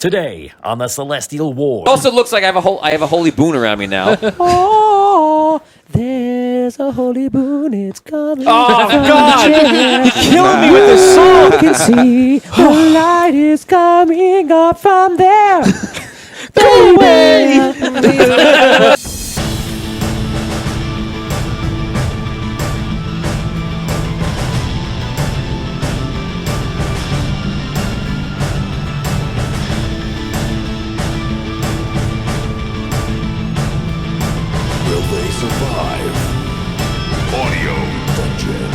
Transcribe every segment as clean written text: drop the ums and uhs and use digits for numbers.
Today on the Celestial Ward. Also looks like I have a holy boon around me now. Oh, there's a holy boon, it's coming. Oh, God! You're killing me with this song! I can see the light is coming up from there. Go away! Will they survive? Audio Dungeon.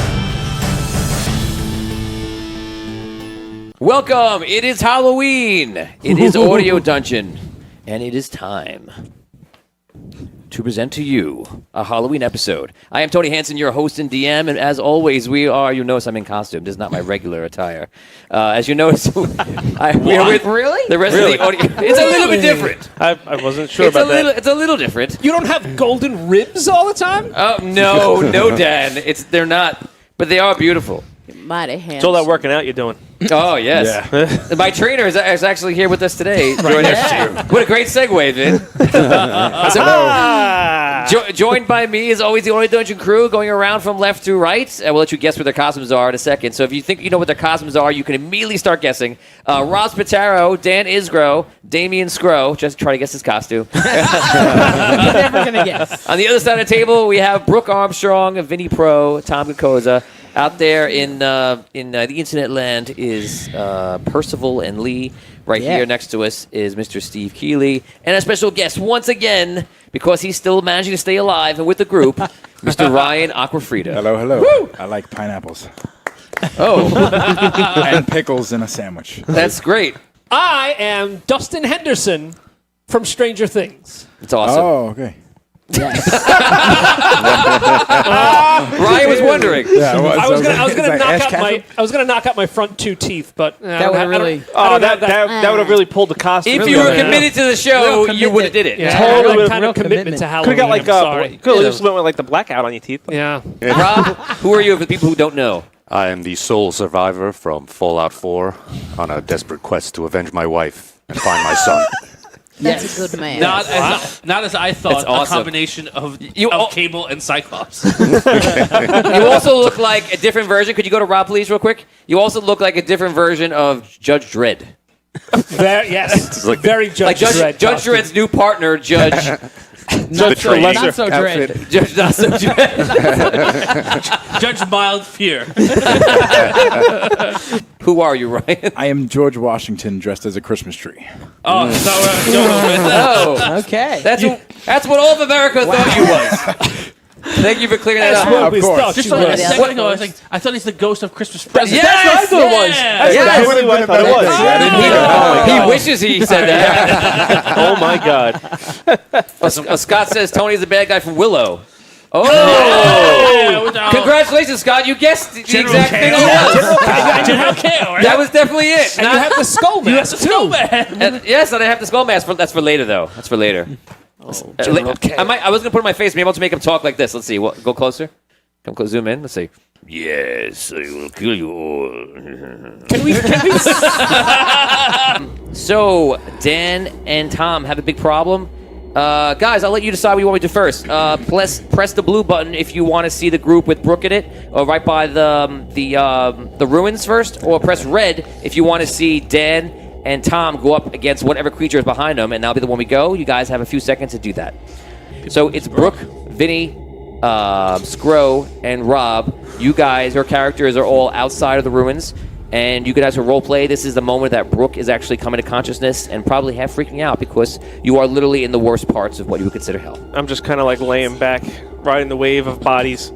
Welcome! It is Halloween! It is Audio Dungeon. And it is time to present to you a Halloween episode. I am Tony Hansen, your host and DM, and as always, you notice I'm in costume. This is not my regular attire. As you notice, we are with the rest of the audio. It's a little bit different. I wasn't sure about that. It's a little different. You don't have golden ribs all the time? Oh, no, Dan. They're not, but they are beautiful. Mighty handsome. It's all that working out you're doing. Oh, yes. Yeah. My trainer is actually here with us today. What a great segue, Vin. Joined by me, as always, the Audio Dungeon crew going around from left to right. And we'll let you guess what their costumes are in a second. So if you think you know what their costumes are, you can immediately start guessing. Rob Spataro, Dan Isgro, Damian Scro. Just try to guess his costume. You're never going to guess. On the other side of the table, we have Brooke Armstrong, Vinny Pro, Tom Gakoza. Out there in the internet land is Percival and Lee. Right here next to us is Mr. Steve Keeley. And a special guest, once again, because he's still managing to stay alive and with the group, Mr. Ryan Aquafrida. Hello. Woo! I like pineapples. Oh. And pickles in a sandwich. That's great. I am Dustin Henderson from Stranger Things. It's awesome. Oh, okay. Yes. Ryan was wondering. Yeah, I was gonna like knock out my front two teeth, but That would really. That would have really pulled the costume. If you were committed to the show, Real you would have did it. Yeah, Totally real with kind of real commitment to Halloween. Could have got like sorry. could have just went with like the blackout on your teeth. Yeah. Rob, who are you for the people who don't know? I am the sole survivor from Fallout 4 on a desperate quest to avenge my wife and find my son. That's a good man. Not as I thought. That's awesome. A combination of Cable and Cyclops. You also look like a different version. Could you go to Rob, please, real quick? You also look like a different version of Judge Dredd. Yes. Very Judge Dredd. Judge Dredd's new partner, Judge. Not so dread. Judge Not So Dredd. Judge Mild Fear. Who are you, Ryan? I am George Washington dressed as a Christmas tree. Oh, that's not what I was going with. Oh, Okay. that's what all of America thought you was. Thank you for clearing that That's up. what Of we course. thought Just you like a was. second ago, I thought he's the ghost of Christmas present. Yes! That's what I thought it was. Yes! That's really what I thought it was. He wishes he said that. Oh my God. Scott says Tony's the bad guy from Willow. Oh! Congratulations, Scott. You guessed the exact thing it was. General KO, right? That was definitely it. And you have the skull mask, too. Yes, and I have the skull mask. That's for later, though. That's for later. I was going to put it on my face, maybe I'll just make him talk like this. Let's see. Go closer. Come close. Zoom in. Let's see. Yes, I will kill you all. Can we So, Dan and Tom have a big problem. Guys, I'll let you decide what you want me to do first. Press the blue button if you want to see the group with Brooke in it, or right by the ruins first, or press red if you want to see Dan and Tom go up against whatever creature is behind them, and that'll be the one we go. You guys have a few seconds to do that. So it's Brooke, Vinny, Scro, and Rob. You guys, your characters are all outside of the ruins, and you guys will role play. This is the moment that Brooke is actually coming to consciousness and probably half freaking out because you are literally in the worst parts of what you would consider hell. I'm just kind of like laying back, riding the wave of bodies.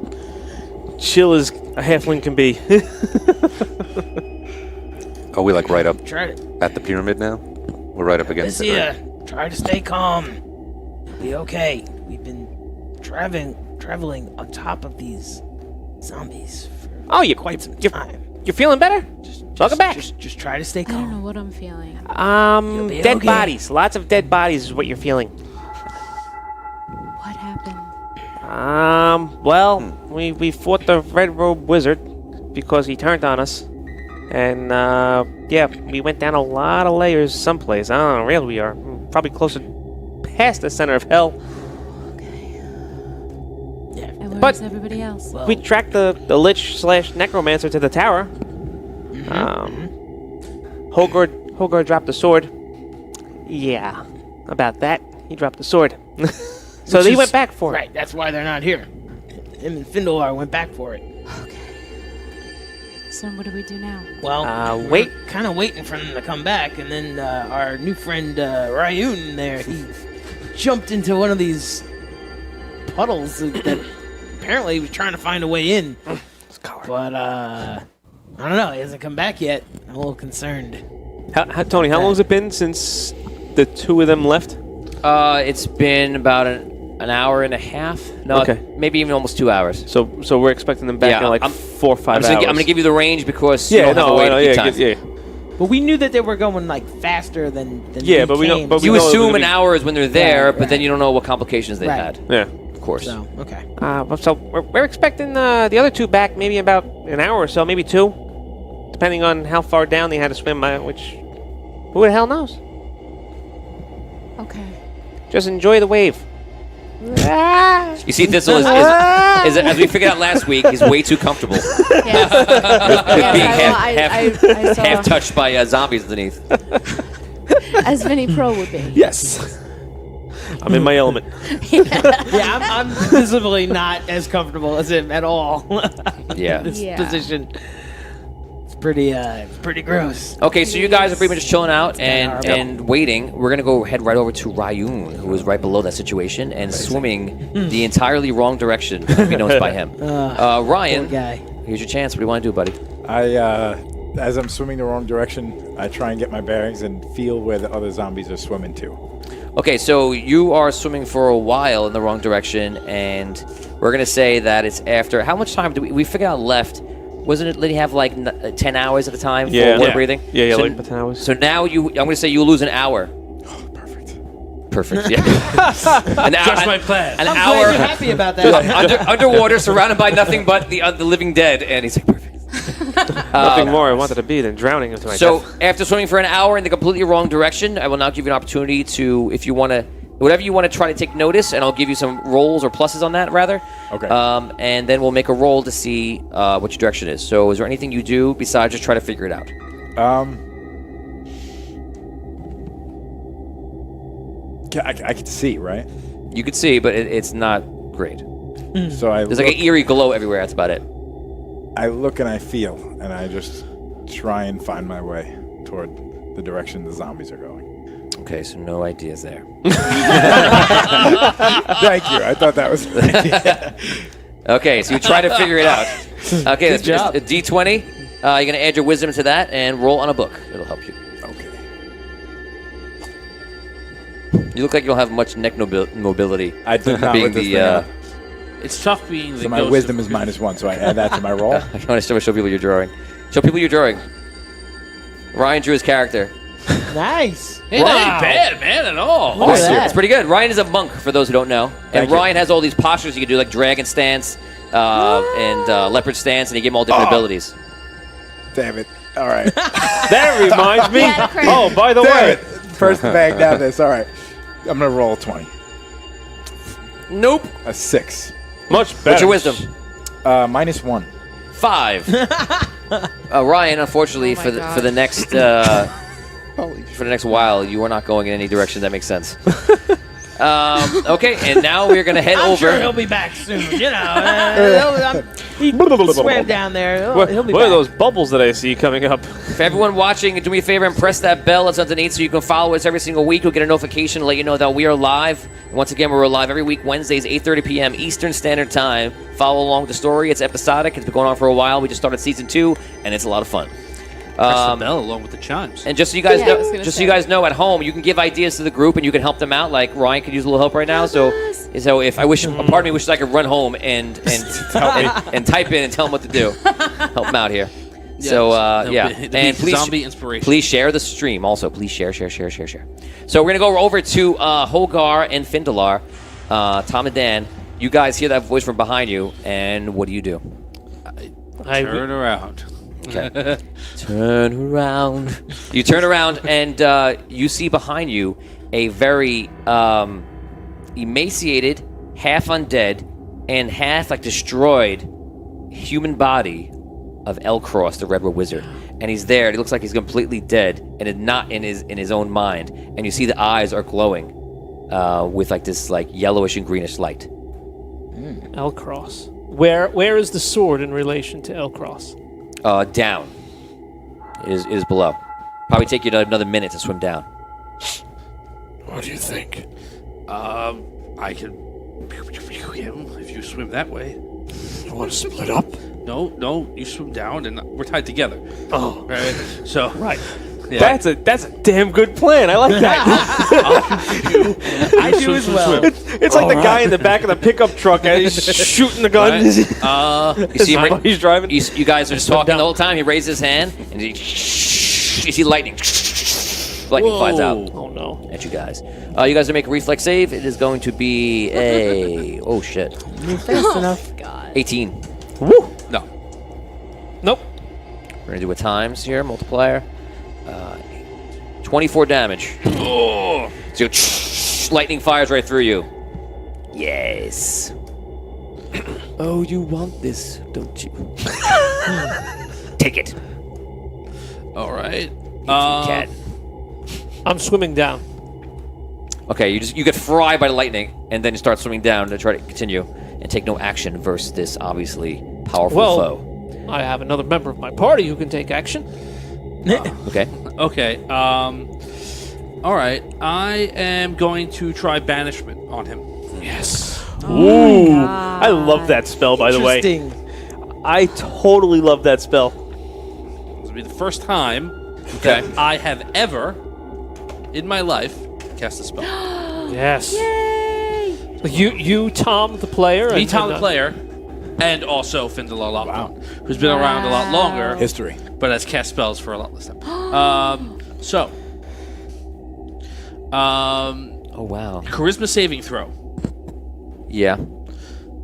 Chill as a halfling can be. Are we like right up at the pyramid now? We're right up against it. Right? Try to stay calm. Be okay. We've been traveling on top of these zombies for quite some time. You're feeling better? Welcome back. Just try to stay I don't know calm. what I'm feeling. be Dead okay. bodies. Lots of dead bodies is what you're feeling. What happened? Well, we fought the Red Robe Wizard because he turned on us. And yeah, we went down a lot of layers someplace. I don't know how real we are. Probably closer past the center of hell. And But- where's everybody else? Well, We tracked the Lich / Necromancer to the tower. Holgar dropped the sword. Yeah, about that. He dropped the sword. So Which they is- went back for it. Right, that's why they're not here. Him and Findalar went back for it. So what do we do now? Well, wait. kind of waiting for them to come back, and then our new friend Ryun there, he jumped into one of these puddles that apparently he was trying to find a way in. But I don't know, he hasn't come back yet. I'm a little concerned. Tony, how long has it been since the two of them left? It's been about an hour and a half. No, Okay. maybe even almost 2 hours. So we're expecting them back Yeah, in like I'm- 4 or 5 I'm hours. going to give you the range because Yeah, you don't have a no, way I know, to keep yeah, time. yeah. But we knew that they were going like faster than Yeah, we but we know- came, but we You know it was assume gonna an be- hour is when they're there, Right, but then right. you don't know what complications they Right. had. Yeah. Of course. So okay. So we're expecting the other two back maybe about an hour or so, maybe 2, depending on how far down they had to swim. Which, who the hell knows? Okay. Just enjoy the wave. You see, Thistle is as we figured out last week, he's way too comfortable. Yes. Being I saw half touched by zombies underneath. as Vinny Pro would be. Yes. I'm in my element. Yeah, I'm visibly not as comfortable as him at all. Yeah. This Yeah. position. It's pretty gross. Okay, so you guys are pretty much just chilling out and horrible. waiting. We're gonna go head right over to Ryun, who is right below that situation and swimming the entirely wrong direction. To be noticed by him. Poor Ryan, guy. here's your chance. What do you want to do, buddy? As I'm swimming the wrong direction, I try and get my bearings and feel where the other zombies are swimming to. Okay, so you are swimming for a while in the wrong direction, and we're gonna say that it's after. How much time do we figure out left? Wasn't it? Did he have like 10 hours at a time for water breathing? Yeah, so, like about 10 hours. So now I'm gonna say you lose an hour. Perfect. Yeah. An hour. Just my plan. An I'm hour. glad you're happy about that. Underwater, surrounded by nothing but the living dead, and he's like, perfect. Nothing more I wanted to be than drowning into my So death. after swimming for an hour in the completely wrong direction, I will now give you an opportunity to, if you want to, whatever you want to try to take notice, and I'll give you some rolls or pluses on that, rather. Okay. And then we'll make a roll to see what your direction is. So is there anything you do besides just try to figure it out? I can see, right? You could see, but it's not great. So There's like an eerie glow everywhere. That's about it. I look and I feel, and I just try and find my way toward the direction the zombies are going. Okay, so no ideas there. Thank you. I thought that was an idea. Okay, so you try to figure it out. Okay, that's job. just a D20. You're going to add your wisdom to that and roll on a book. It'll help you. Okay. You look like you don't have much neck mobility. I did not being with this the. thing. It's tough being the So my ghost wisdom of is -1, so I add that to my roll. I want to show people you're drawing. Show people you're drawing. Ryan drew his character. Nice. Hey, that ain't bad, man, at all. Look at that. It's pretty good. Ryan is a monk, for those who don't know. And Thank you. Ryan has all these postures you can do, like dragon stance and leopard stance, and he gave him all different abilities. Damn it. All right. That reminds me. Yeah, crazy. Oh, by the Damn way. it. First bag down this. All right. I'm going to roll a 20. Nope. A 6. Much better. What's your wisdom? -1. 5. Ryan, unfortunately, Oh my for the next for the next while, you are not going in any direction that makes sense. Okay, and now we're gonna head I'm over. sure he'll be back soon. You know, he swam down there. He'll be What back. are those bubbles that I see coming up? For everyone watching, do me a favor and press that bell that's underneath so you can follow us every single week. You'll get a notification to let you know that we are live. And once again, we're live every week, Wednesdays, 8:30 p.m. Eastern Standard Time. Follow along with the story. It's episodic. It's been going on for a while. We just started season 2, and it's a lot of fun. Press the bell along with the chimes. And just so you guys Yeah, I was know, gonna just so say. you guys know, at home you can give ideas to the group and you can help them out. Like Ryan could use a little help right now. So if I wish, a part of me wishes I could run home and type in and tell them what to do. Help them out here. So yeah, and please zombie inspiration. Please share the stream. Also, please share. So we're gonna go over to Holgar and Findalar, Tom and Dan. You guys hear that voice from behind you, and what do you do? Turn around. Okay. Turn around. You turn around and you see behind you a very emaciated, half undead, and half like destroyed human body of Elcross, the Redwood Wizard. And he's there, and he looks like he's completely dead, and is not in his own mind. And you see the eyes are glowing with like this like yellowish and greenish light. Elcross. Where is the sword in relation to Elcross? Down. It is below. Probably take you another minute to swim down. What do you think? I can him if you swim that way. You want to split up? No, you swim down and we're tied together. Oh, Right? So right. Yeah. That's a damn good plan. I like that. I do as well. It's like the guy in the back of the pickup truck and he's shooting the gun. You see him While he's driving. You guys are just talking the whole time. He raises his hand, and you see lightning. Lightning flies out Oh no. at you guys. You guys are make a reflex save. It is going to be a Fast enough. 18. Woo! no. Nope. We're gonna do a times here, multiplier. 24 damage. Oh. So lightning fires right through you. Yes. Oh, you want this, don't you? Take it. All right. Cat. I'm swimming down. Okay, you get fried by the lightning, and then you start swimming down to try to continue and take no action versus this obviously powerful foe. I have another member of my party who can take action. Okay. Okay. All right. I am going to try banishment on him. Yes. Ooh! I love that spell, by the way. Interesting. I totally love that spell. This will be the first time Okay. that I have ever, in my life, cast a spell. Yes. You, Tom, the player. Me, and- Tom, and, the player, and also Findala Lockdown, who's been around a lot longer, History. but has cast spells for a lot less time. Oh wow. Charisma saving throw. Yeah.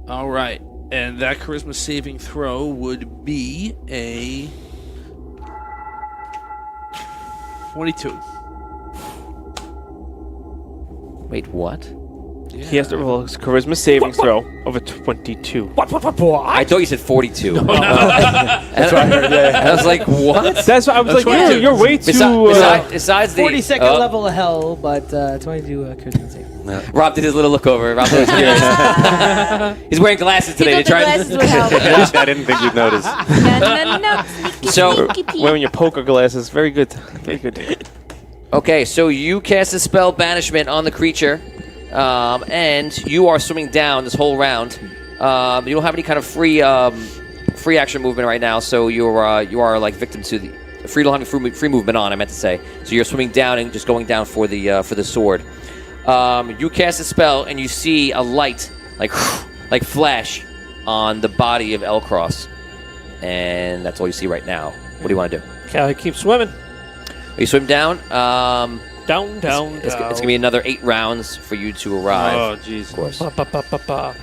All right, and that charisma saving throw would be a 22. Wait, what? He has to roll his charisma saving throw of a 22. I thought you said 42. That's what I heard. Yeah. I was like, what? That's why I was like, 22. you're way too. Besides the 42nd level of hell, but 22 charisma save. Rob did his little look over. Rob was curious. He's wearing glasses today. He to thought the try glasses would help. I didn't think you'd notice. No. So- Wearing your poker glasses. Very good. Very good. Okay, so you cast a spell banishment on the creature, and you are swimming down this whole round. You don't have any kind of free action movement right now, so you are like victim to the free. Don't have any free movement on. I meant to say. So you're swimming down and just going down for the sword. You cast a spell and you see a light like flash on the body of Elcross, and that's all you see right now. What do you want to do? Okay, I keep swimming. You swim down. Down. It's gonna be another 8 rounds for you to arrive. Oh, jeez. Of course. Ba.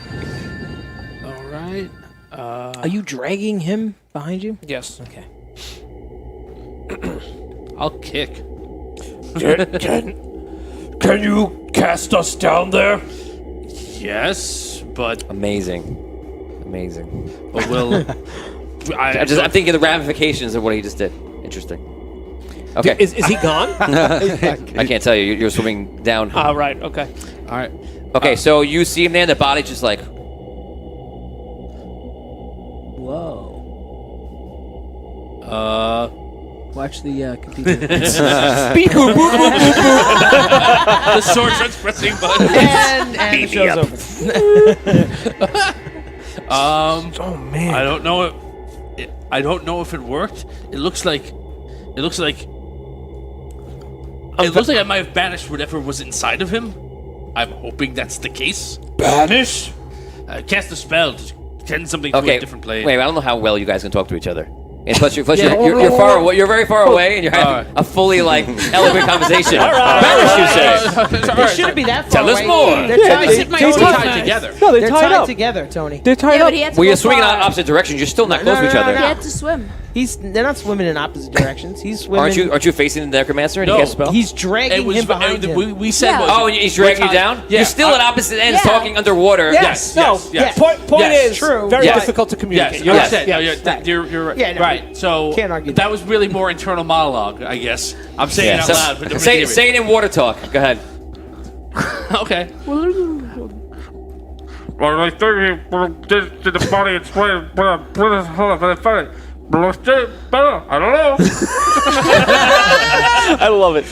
All right. Are you dragging him behind you? Yes. Okay. I'll kick. Can you cast us down there? Yes, but Amazing. we'll. I'm thinking of the ramifications of what he just did. Interesting. Okay. Is he gone? I can't tell you. You're swimming down. Ah, right. Okay. All right. Okay, so you see him there, and the body's just like. Whoa. Watch the computer. The sword starts pressing buttons. and the show's over. Oh man. I don't know if it worked. It looks like I might have banished whatever was inside of him. I'm hoping that's the case. Banish? Cast a spell to send something to Okay. a different plane. Wait, I don't know how well you guys can talk to each other. And plus, you're far away. You're very far away, and you're having a fully eloquent conversation. Banish, you say? They shouldn't be that far Tell us away. more. They're tied together. No, They're tied together, Tony. They're tied Yeah, up. but he had to Well, go you're swinging in far. opposite directions. You're still not close to each no, other. He had to swim. They're not swimming in opposite directions. He's swimming. Aren't you facing the Necromancer and No. he casts a spell? He's dragging him behind him. We said. Yeah. Oh, he's dragging you down? Yeah. You're still at opposite ends Yeah. talking underwater. Yes. No, Yes. point Yes. is True. very Yes. difficult to communicate. Yes, You're yes. right. No, Yeah. you're right. Yeah, no, right. So can't argue that that. was really more internal monologue, I guess. I'm saying it out So- loud. But say it in water talk. Go ahead. Okay. I don't know. I love it.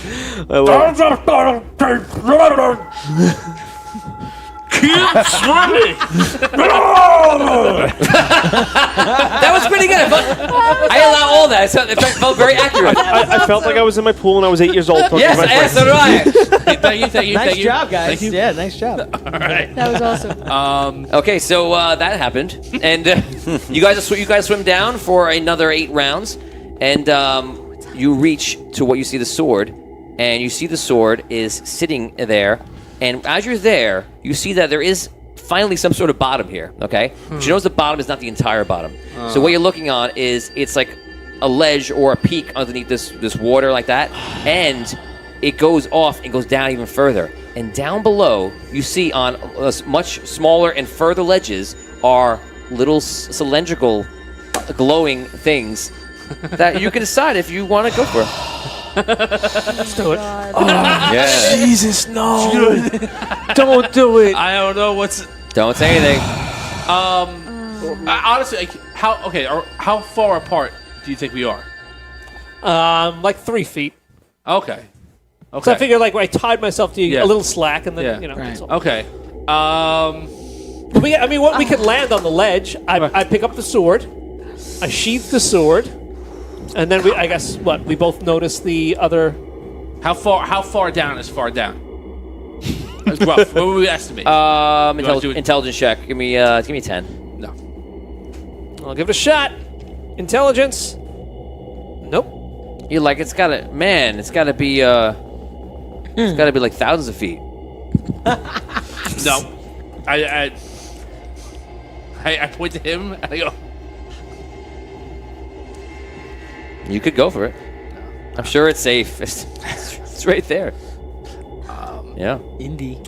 I love it. Keep swimming. That was pretty good. I allow all that. It felt very accurate. I felt like I was in my pool when I was 8 years old. talking to my Yes, friends. so did I. Thank you. Nice job, guys. Thank you. Yeah, nice job. All right. That was awesome. Okay, so that happened, and you guys swim down for another 8 rounds, and you reach to what you see the sword, and you see the sword is sitting there, and as you're there, you see that there is finally some sort of bottom here. Okay, but you notice the bottom is not the entire bottom. So what you're looking on is it's like a ledge or a peak underneath this water like that, and it goes off and goes down even further. And down below, you see on much smaller and further ledges are little cylindrical, glowing things that you can decide if you want to go for. Let's do it. Yeah. Jesus, no. Don't do it. I don't know what's. Don't say anything. Honestly, like, how far apart do you think we are? Like 3 feet. Okay. Okay. So I figured, like, I tied myself to Yeah. a little slack, and then Yeah. you know. Right. so- Okay. We could land on the ledge. I pick up the sword. I sheath the sword, and then I guess we both notice the other. How far down is far down? That's rough. What would we estimate? wanna do it? Intelligence check. Give me 10. No. I'll give it a shot. Intelligence. Nope. You're like it's gotta be like thousands of feet. No. I point to him and I go, You could go for it. I'm sure it's safe. It's right there. Yeah. Indy.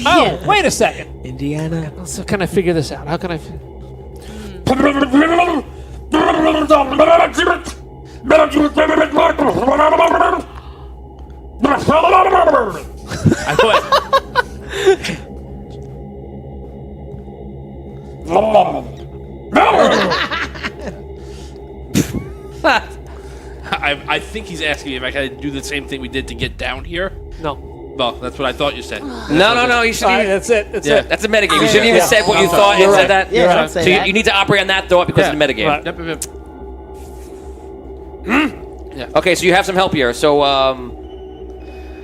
Oh, wait a second. Indiana. So can I figure this out? How can I? I went, I think he's asking me if I can do the same thing we did to get down here. No. Well, that's what I thought you said. No. You should. All right, that's it. That's it. That's a metagame. You shouldn't even Yeah. said what you I'm sorry. thought You're and right. said that. Yeah, don't say So that. you need to operate on that thought because of the metagame. Right. Yep. Okay, so you have some help here. So,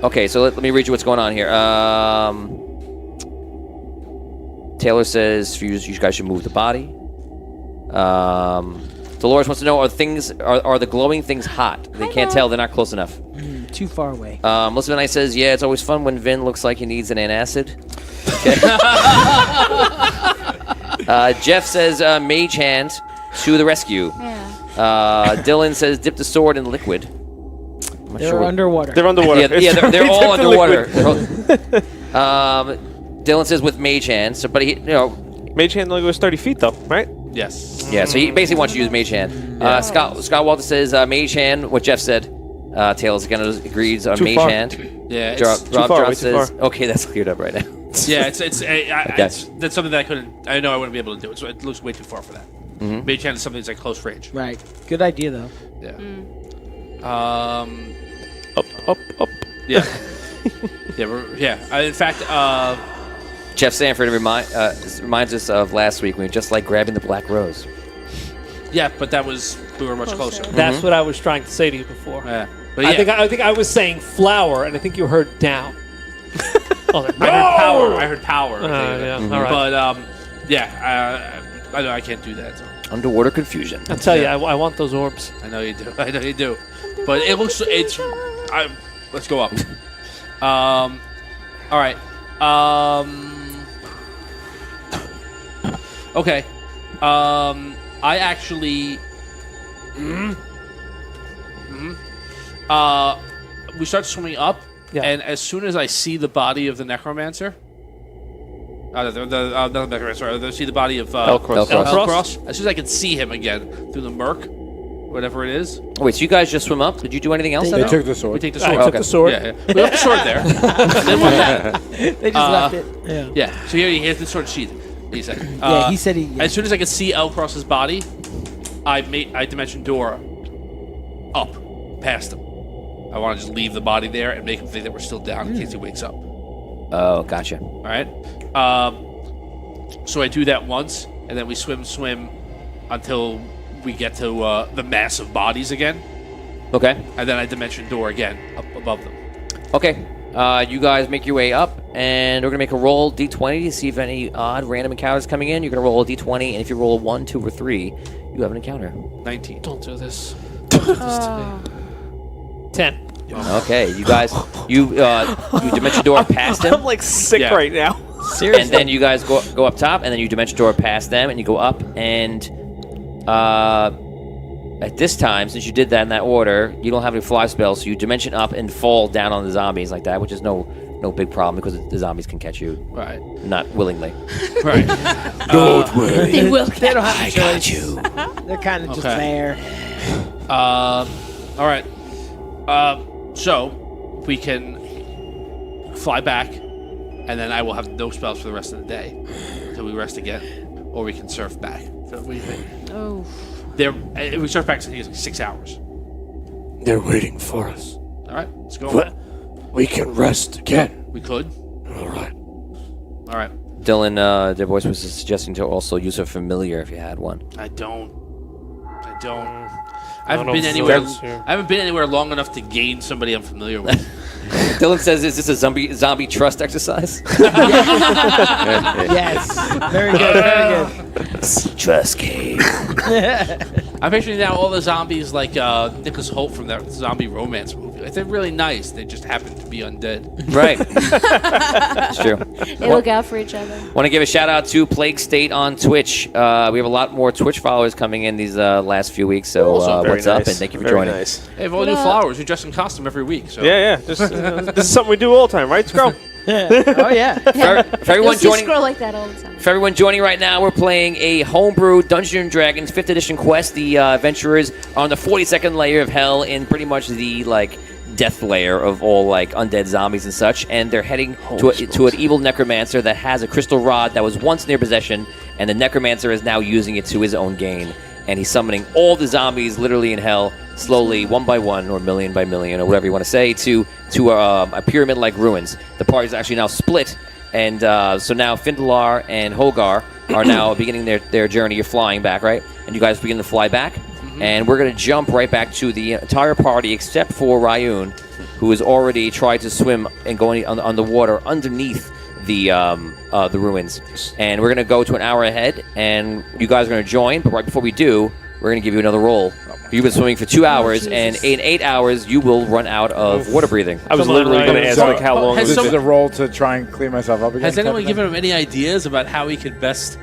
okay, so let me read you what's going on here. Taylor says you guys should move the body. Dolores wants to know: are the glowing things hot? They can't tell; they're not close enough. Too far away. Elizabeth Knight says, "Yeah, it's always fun when Vin looks like he needs an antacid." Okay. Jeff says, "Mage hand to the rescue." Yeah. Dylan says, "Dip the sword in liquid." I'm not They're sure what- underwater. They're underwater. Yeah, they're all It's underwater. liquid. Dylan says with mage hand. So, but he, Mage hand only goes 30 feet, though, right? Yes. yeah. So he basically wants you to use mage hand. Scott Walter says mage hand. What Jeff said. Tails again agrees on Too mage far. hand. Yeah. Rob far, John way too says, far. okay, that's cleared up right now. Yeah, that's something that I couldn't. I know I wouldn't be able to do it. So it looks way too far for that. Mage hand is something that's like close range. Right. Good idea, though. Yeah. Up. Yeah. In fact, Jeff Sanford reminds us of last week when we were just like grabbing the black rose. yeah, but we were much closer. That's what I was trying to say to you before. Yeah. But I yeah, think I was saying flower, and I think you heard down. Oh, I heard power. I think. yeah. All right. But I know I can't do that. So. Underwater confusion. I'll tell you, I want those orbs. I know you do. But it looks. Let's go up. All right. Okay. I actually We start swimming up, Yeah. and as soon as I see the body of the Necromancer, not the Necromancer, I see the body of Elcross. Elcross. As soon as I can see him again through the murk, whatever it is, Oh, wait, so you guys just swim up? Did you do anything else? They then? took the sword. we take the I sword. took the sword. Yeah, we left the sword there. And then went back. They just left it. Yeah. Yeah, so here he has the sword sheath. He said. Yeah, he said he. As soon as I could see Elcross's body, I dimension door up past him. I want to just leave the body there and make him think that we're still down in case he wakes up. Oh, gotcha. All right. So I do that once, and then we swim until we get to the mass of bodies again, Okay. and then I dimension door again up above them. Okay. You guys make your way up, and we're going to make a roll d20 to see if any odd random encounters coming in. You're going to roll a d20, and if you roll a 1, 2, or 3, you have an encounter. 19. Don't do this. 10. Okay, you guys, you dimension door past him, I'm like sick Yeah. right now. and then you guys go up top, and then you dimension door past them, and you go up, and at this time, since you did that in that order, you don't have any fly spells, so you dimension up and fall down on the zombies like that, which is no big problem because the zombies can catch you, Right. not willingly. Right. Don't worry. They will. They don't have a choice. They're kind of just Okay. there. All right. So we can fly back, and then I will have no spells for the rest of the day until we rest again, or we can surf back. So what do you think? Oh. We surf back in 6 hours. They're waiting for us. All right, let's go. We can rest again. We could. All right. All right. Dylan, their voice was suggesting to also use a familiar if you had one. I don't. I I haven't don't been know anywhere. if that's- I haven't been anywhere long enough to gain somebody I'm familiar with. Dylan says, "Is this a zombie trust exercise?" Yes. Very good. Very good. Trust game. I'm picturing now all the zombies like Nicholas Holt from that zombie romance movie. Like, they're really nice. They just happen to be undead. Right. It's true. They look out for each other. Want to give a shout out to Plague State on Twitch. We have a lot more Twitch followers coming in these last few weeks. So what's up? And thank you for joining. Nice. They have all new flowers. We dress in costume every week. So Yeah. Just, this is something we do all the time, right, Scroll? Oh yeah. For everyone You'll see joining, scroll like that all the time. for everyone joining right now, we're playing a homebrew Dungeons & Dragons 5th edition quest. The adventurers are on the 42nd layer of hell in pretty much the death layer of all undead zombies and such, and they're heading to an evil necromancer that has a crystal rod that was once in their possession, and the necromancer is now using it to his own gain, and he's summoning all the zombies literally in hell slowly, one by one, or million by million, or whatever you want to say, to a pyramid-like ruins. The party's actually now split, and so now Findalar and Hogar are now beginning their journey. You're flying back, right? And you guys begin to fly back. And we're going to jump right back to the entire party except for Ryun, who has already tried to swim and go on the water underneath the ruins. And we're going to go to an hour ahead, and you guys are going to join. But right before we do, we're going to give you another roll. You've been swimming for 2 hours, and in 8 hours, you will run out of water breathing. I was Come on, literally going to Ryan. ask how long. Has This is someone- a roll to try and clean myself up again. Has anyone type of given thing? him any ideas about how he could best?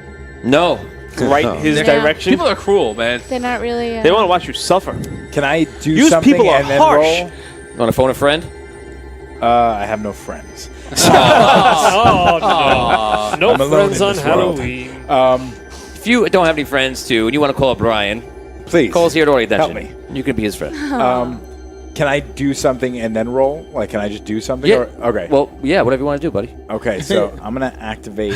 No. right his Yeah. direction. People are cruel, man. They're not really. They want to watch you suffer. Can I do Use something people are and then harsh. roll? You want to phone a friend? I have no friends. Oh, no. I'm No alone friends in on this world. Halloween. If you don't have any friends, too, and you want to call up Brian, Please. call us here at Ori Help Dungeon. You can be his friend. Can I do something and then roll? Like, can I just do something? Yeah. Or, okay. Well, yeah, whatever you want to do, buddy. Okay, so I'm going to activate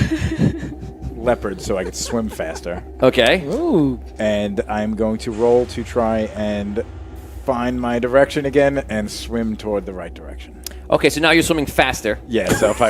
Leopard so I can swim faster. Okay. Ooh. And I'm going to roll to try and find my direction again and swim toward the right direction. Okay, so now you're swimming faster. Yeah, so if I...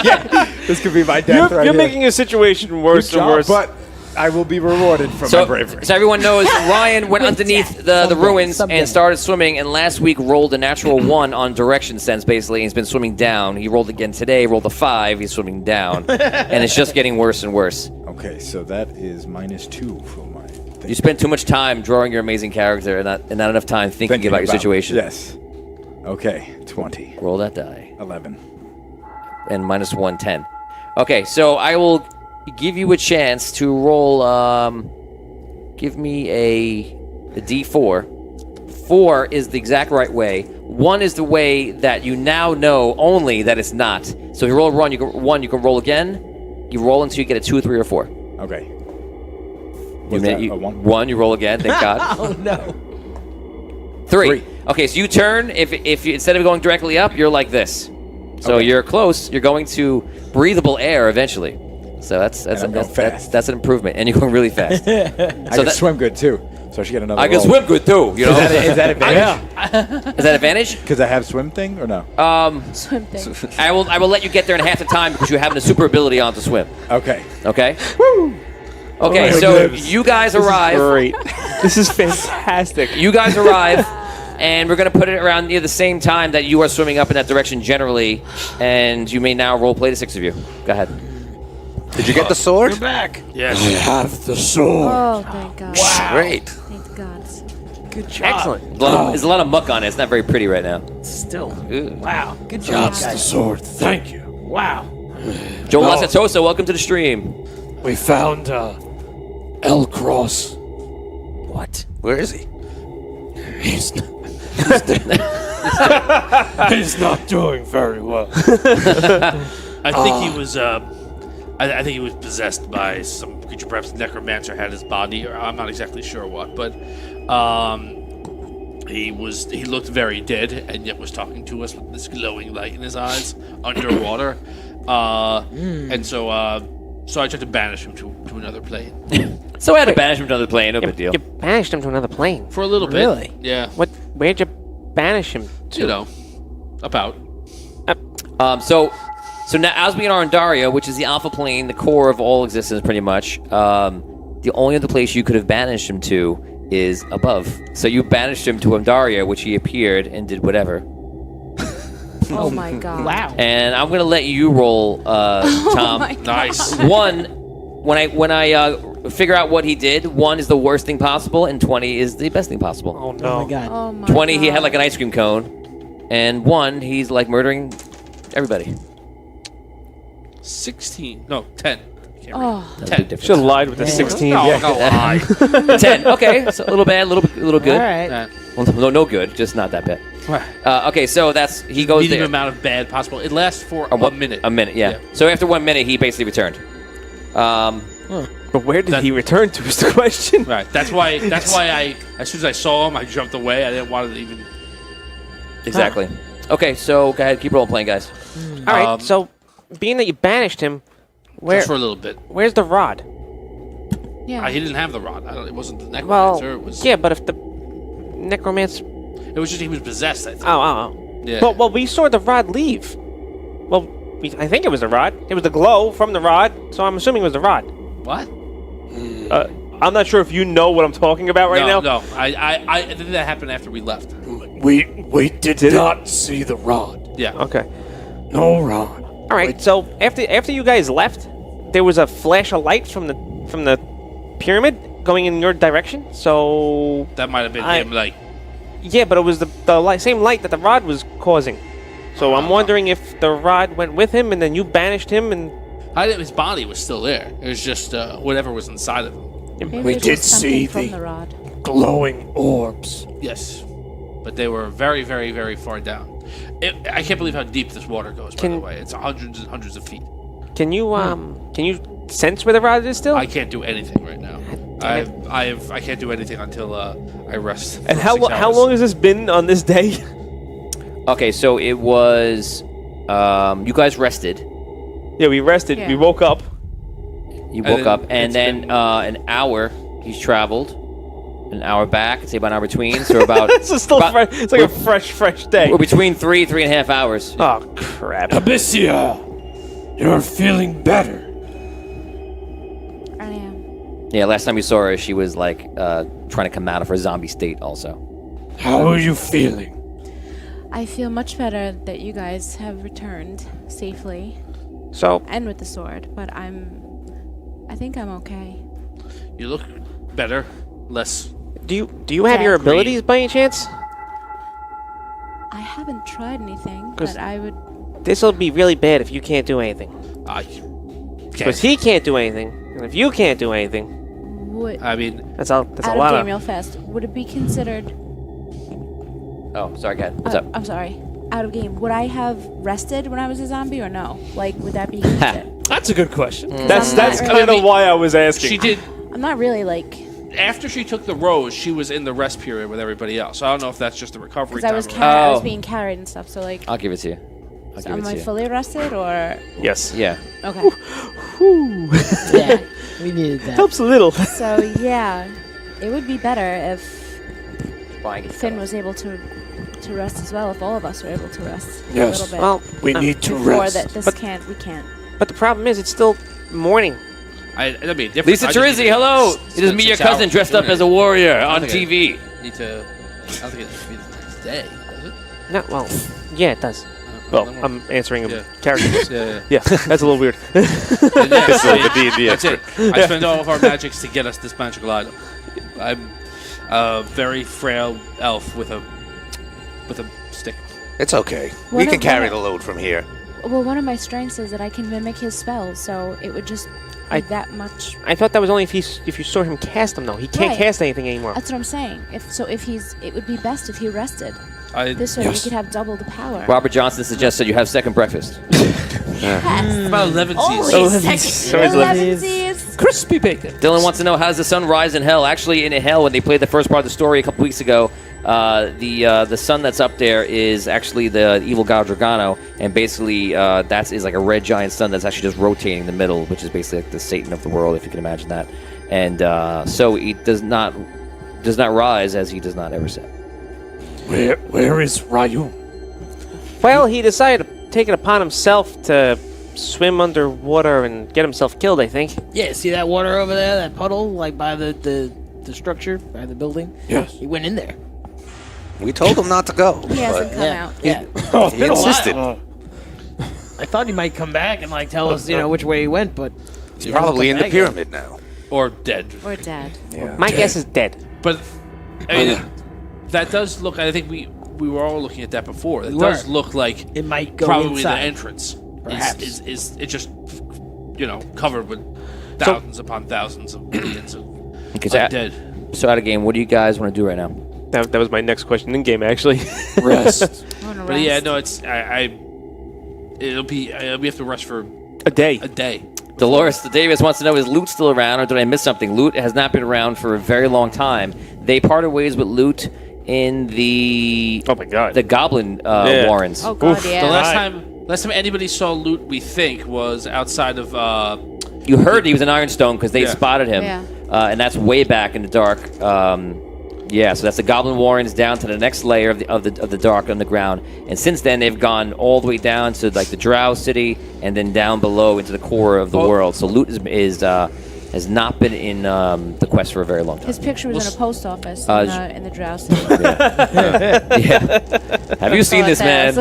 yeah, this could be my death right You're here. making a situation worse Good and job, worse. But I will be rewarded for my So, bravery. so everyone knows Ryan went underneath the ruins someday. and started swimming, and last week rolled a natural 1 on direction sense, basically, and he's been swimming down. He rolled again today, rolled a 5, he's swimming down. And it's just getting worse and worse. Okay, so that is -2 for my thing. You spend too much time drawing your amazing character and not enough time thinking about your situation. Yes. Okay, 20. Roll that die. 11. And -1, 10. Okay, so I will give you a chance to roll give me a D4. 4 is the exact right way. 1 is the way that you now know only that it's not. So if you roll a 1, you can roll again. You roll until you get a 2, 3, or 4. Okay. You Was may- that you- a 1? 1, you roll again. Thank God. Oh no. 3. Okay, so you turn. If you, instead of going directly up, you're like this. So Okay. you're close. You're going to breathable air eventually. So that's I'm going fast. that's an improvement, and you're going really fast. I can swim good too, so I should get another. I can roll. swim good too. You know, Is that advantage? Yeah. is that advantage? Because I have swim thing or no? Swim thing. I will let you get there in half the time because you have the super ability on to swim. Okay. Okay. Woo. Okay, Oh, so goodness. you guys arrive. Great. This is fantastic. You guys arrive, and we're going to put it around near the same time that you are swimming up in that direction generally, and you may now role play the 6 of you. Go ahead. Did you get the sword? We're back. Yes. I have the sword. Oh, thank God. Great. Thank God. Good job. Excellent. There's a lot of muck on it. It's not very pretty right now. Still. Ooh. Wow. Good job, That's the guys. sword. Thank you. Wow. Joe No. Lasatosa, welcome to the stream. We found El Cross. What? Where is he? He's he's not doing very well. I think he was. I think he was possessed by some creature. Perhaps Necromancer had his body, or I'm not exactly sure what. But he looked very dead, and yet was talking to us with this glowing light in his eyes underwater. And so I tried to banish him to another plane So I had to banish him to another plane. No big deal. You banished him to another plane. for a little bit. Really? Yeah. What? Where'd you banish him to? You know, about. So now, as we in Arandaria, which is the alpha plane, the core of all existence, pretty much, the only other place you could have banished him to is above. So you banished him to Arandaria, which he appeared and did whatever. Oh my God. Wow. And I'm gonna let you roll, Tom. my God. Nice. 1, when I figure out what he did, 1 is the worst thing possible, and 20 is the best thing possible. Oh Oh no. my God. Oh my 20, he God. had like an ice cream cone, and 1, he's like murdering everybody. 16. No, 10. Can't read. Oh. That's a big Should have difference. lied with the 16. No, no lie. 10. Okay, so a little bad, a little good. All right. Well, no good, just not that bad. Okay, so that's he goes Medium there. amount of bad possible. It lasts for A a minute. A minute, yeah. So after 1 minute, he basically returned. But where did That- he return to is the question. Right. That's why I, as soon as I saw him, I jumped away. I didn't want to even. Exactly. Okay, so go ahead, keep role playing, guys. All right. So, being that you banished him, Just for a little bit. where's the rod? Yeah. He didn't have the rod. It wasn't the Well, necromancer. It was. yeah, but if the necromancer. It was just he was possessed. I think. Oh. Yeah. Well, we saw the rod leave. Well, I think it was the rod. It was the glow from the rod, so I'm assuming it was the rod. What? I'm not sure if you know what I'm talking about right now. No. I think that happened after we left. We did not see the rod. Yeah. Okay. No rod. All right. So after you guys left, there was a flash of light from the pyramid going in your direction. So That might have been I- him. Like. yeah, but it was the same light that the rod was causing. So I'm wondering if the rod went with him and then you banished him and. I think his body was still there. It was just whatever was inside of him. Maybe We it was did something see from the- the rod. Glowing orbs. Yes. But they were very, very, very far down. I can't believe how deep this water goes. By the way, it's hundreds and hundreds of feet. Can you sense where the rod is still? I can't do anything right now. I can't do anything until I rest. And for how 6 how hours. long has this been on this day? Okay, so it was you guys rested. Yeah, we rested. Yeah. We woke up. You And woke then up, and it's then been- an hour he's traveled, an hour back. Say about an hour between, so about It's still about- fresh. It's like a fresh day. we're between 3.5 hours. Oh crap! Abyssia, you're feeling better. I am. Yeah, last time we saw her, she was like trying to come out of her zombie state. Also, How are you feeling? I feel much better that you guys have returned safely So and with the sword, but I think I'm okay. You look better, less. do you have your Exactly. abilities by any chance? I haven't tried anything, 'Cause- but I would. This will be really bad if you can't do anything. I Because he can't do anything, and if you can't do anything, I mean, That's a out of lot game of. real fast. Would it be considered? Oh, sorry, go ahead. What's up? I'm sorry. Out of game. Would I have rested when I was a zombie or no? Like, would that be considered? That's a good question. That's kind of why I was asking. she did. I'm not really like. After she took the rose, she was in the rest period with everybody else. So I don't know if that's just the recovery Because time. I was Oh. being carried and stuff. So like, I'll give it to you. I'll so give am it I to you. fully rested or? Yes. Yeah. Okay. Yeah, we needed that. Helps a little. So yeah, it would be better if Fine, get Finn cut. was able to rest as well. If all of us were able to rest Yes. a little bit. Well, We need to before rest. that, this But- we can't. but the problem is, it's still morning. That'd be different. Lisa I just Terizzi, need to hello. It is spend me, your 6 cousin, hours dressed up doing as a it. warrior I don't on think TV. I don't think it should be the next day, does it? No, well, yeah, it does. Well, I'm answering a Yeah. character. Yeah. Yeah, that's a little weird. This is the D&D That's it. expert. I spend all of our magics to get us this magical item. I'm a very frail elf with a stick. It's okay. What We can a- carry what a- the load from here. Well, one of my strengths is that I can mimic his spells, so it would just be that much. I thought that was only if you saw him cast them, though. He can't Right. cast anything anymore. That's what I'm saying. It would be best if he rested. I This way we could have double the power. Robert Johnson suggests that you have second breakfast. Yes. about 11 Only seasons. second. 11 seeds. Crispy bacon. Dylan wants to know, how does the sun rise in hell? Actually, in hell, when they played the first part of the story a couple weeks ago, the sun that's up there is actually the evil god Dragano, and basically that is like a red giant sun that's actually just rotating in the middle, which is basically like the Satan of the world, if you can imagine that. And so it does not rise, as he does not ever set. Where is Ryu? Well, he decided to take it upon himself to swim underwater and get himself killed, I think. Yeah, see that water over there, that puddle, like by the structure, by the building? Yes. He went in there. We told him not to go. He hasn't come Yeah. out. Yeah. He insisted. I thought he might come back and like tell us, which way he went, but He's probably in the pyramid now. Or dead. Or dead. Yeah. My guess is dead. But I mean, that does look. I think we were all looking at that before. It We does were. look like it might go probably inside. the entrance. Perhaps. Is it just covered with thousands upon thousands of millions of Okay, undead. so out of game, what do you guys want to do right now? That was my next question in game, actually. Rest. I wanna But yeah, rest. no, it's we have to rush for A day. a day. Dolores Davis wants to know, is Loot still around, or did I miss something? Loot has not been around for a very long time. They parted ways with Loot in the Oh my god. the Goblin Yeah. Warrens. Oh god, Oof. yeah. The last time anybody saw Loot, we think, was outside of You heard he was in Ironstone because they Yeah. spotted him, Yeah. And that's way back in the dark. Yeah, so that's the Goblin Warrens down to the next layer of the dark underground, and since then they've gone all the way down to like the Drow City, and then down below into the core of the world. So Loot has not been in the quest for a very long time. His picture was in a post office in the Drow City. Yeah. Have you seen this man?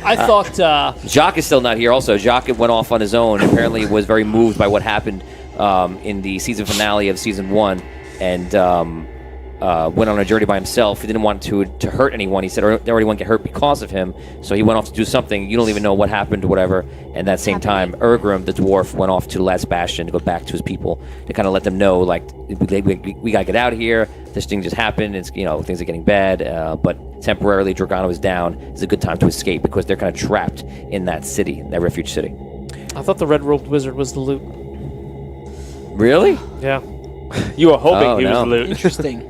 I thought Jacques is still not here. Also, Jacques went off on his own. Apparently, was very moved by what happened in the season finale of season 1, and went on a journey by himself. He didn't want to hurt anyone. He said everyone would get hurt because of him. So he went off to do something. You don't even know what happened or whatever. And that same time, Ergrim, the dwarf, went off to the last bastion to go back to his people to kind of let them know, like, we gotta get out of here. This thing just happened. It's things are getting bad. But temporarily, Dragano is down. It's a good time to escape because they're kind of trapped in that city, that refuge city. I thought the red-robed wizard was the Loot. Really? Yeah. You were hoping Oh, he was no. the Loot. Interesting.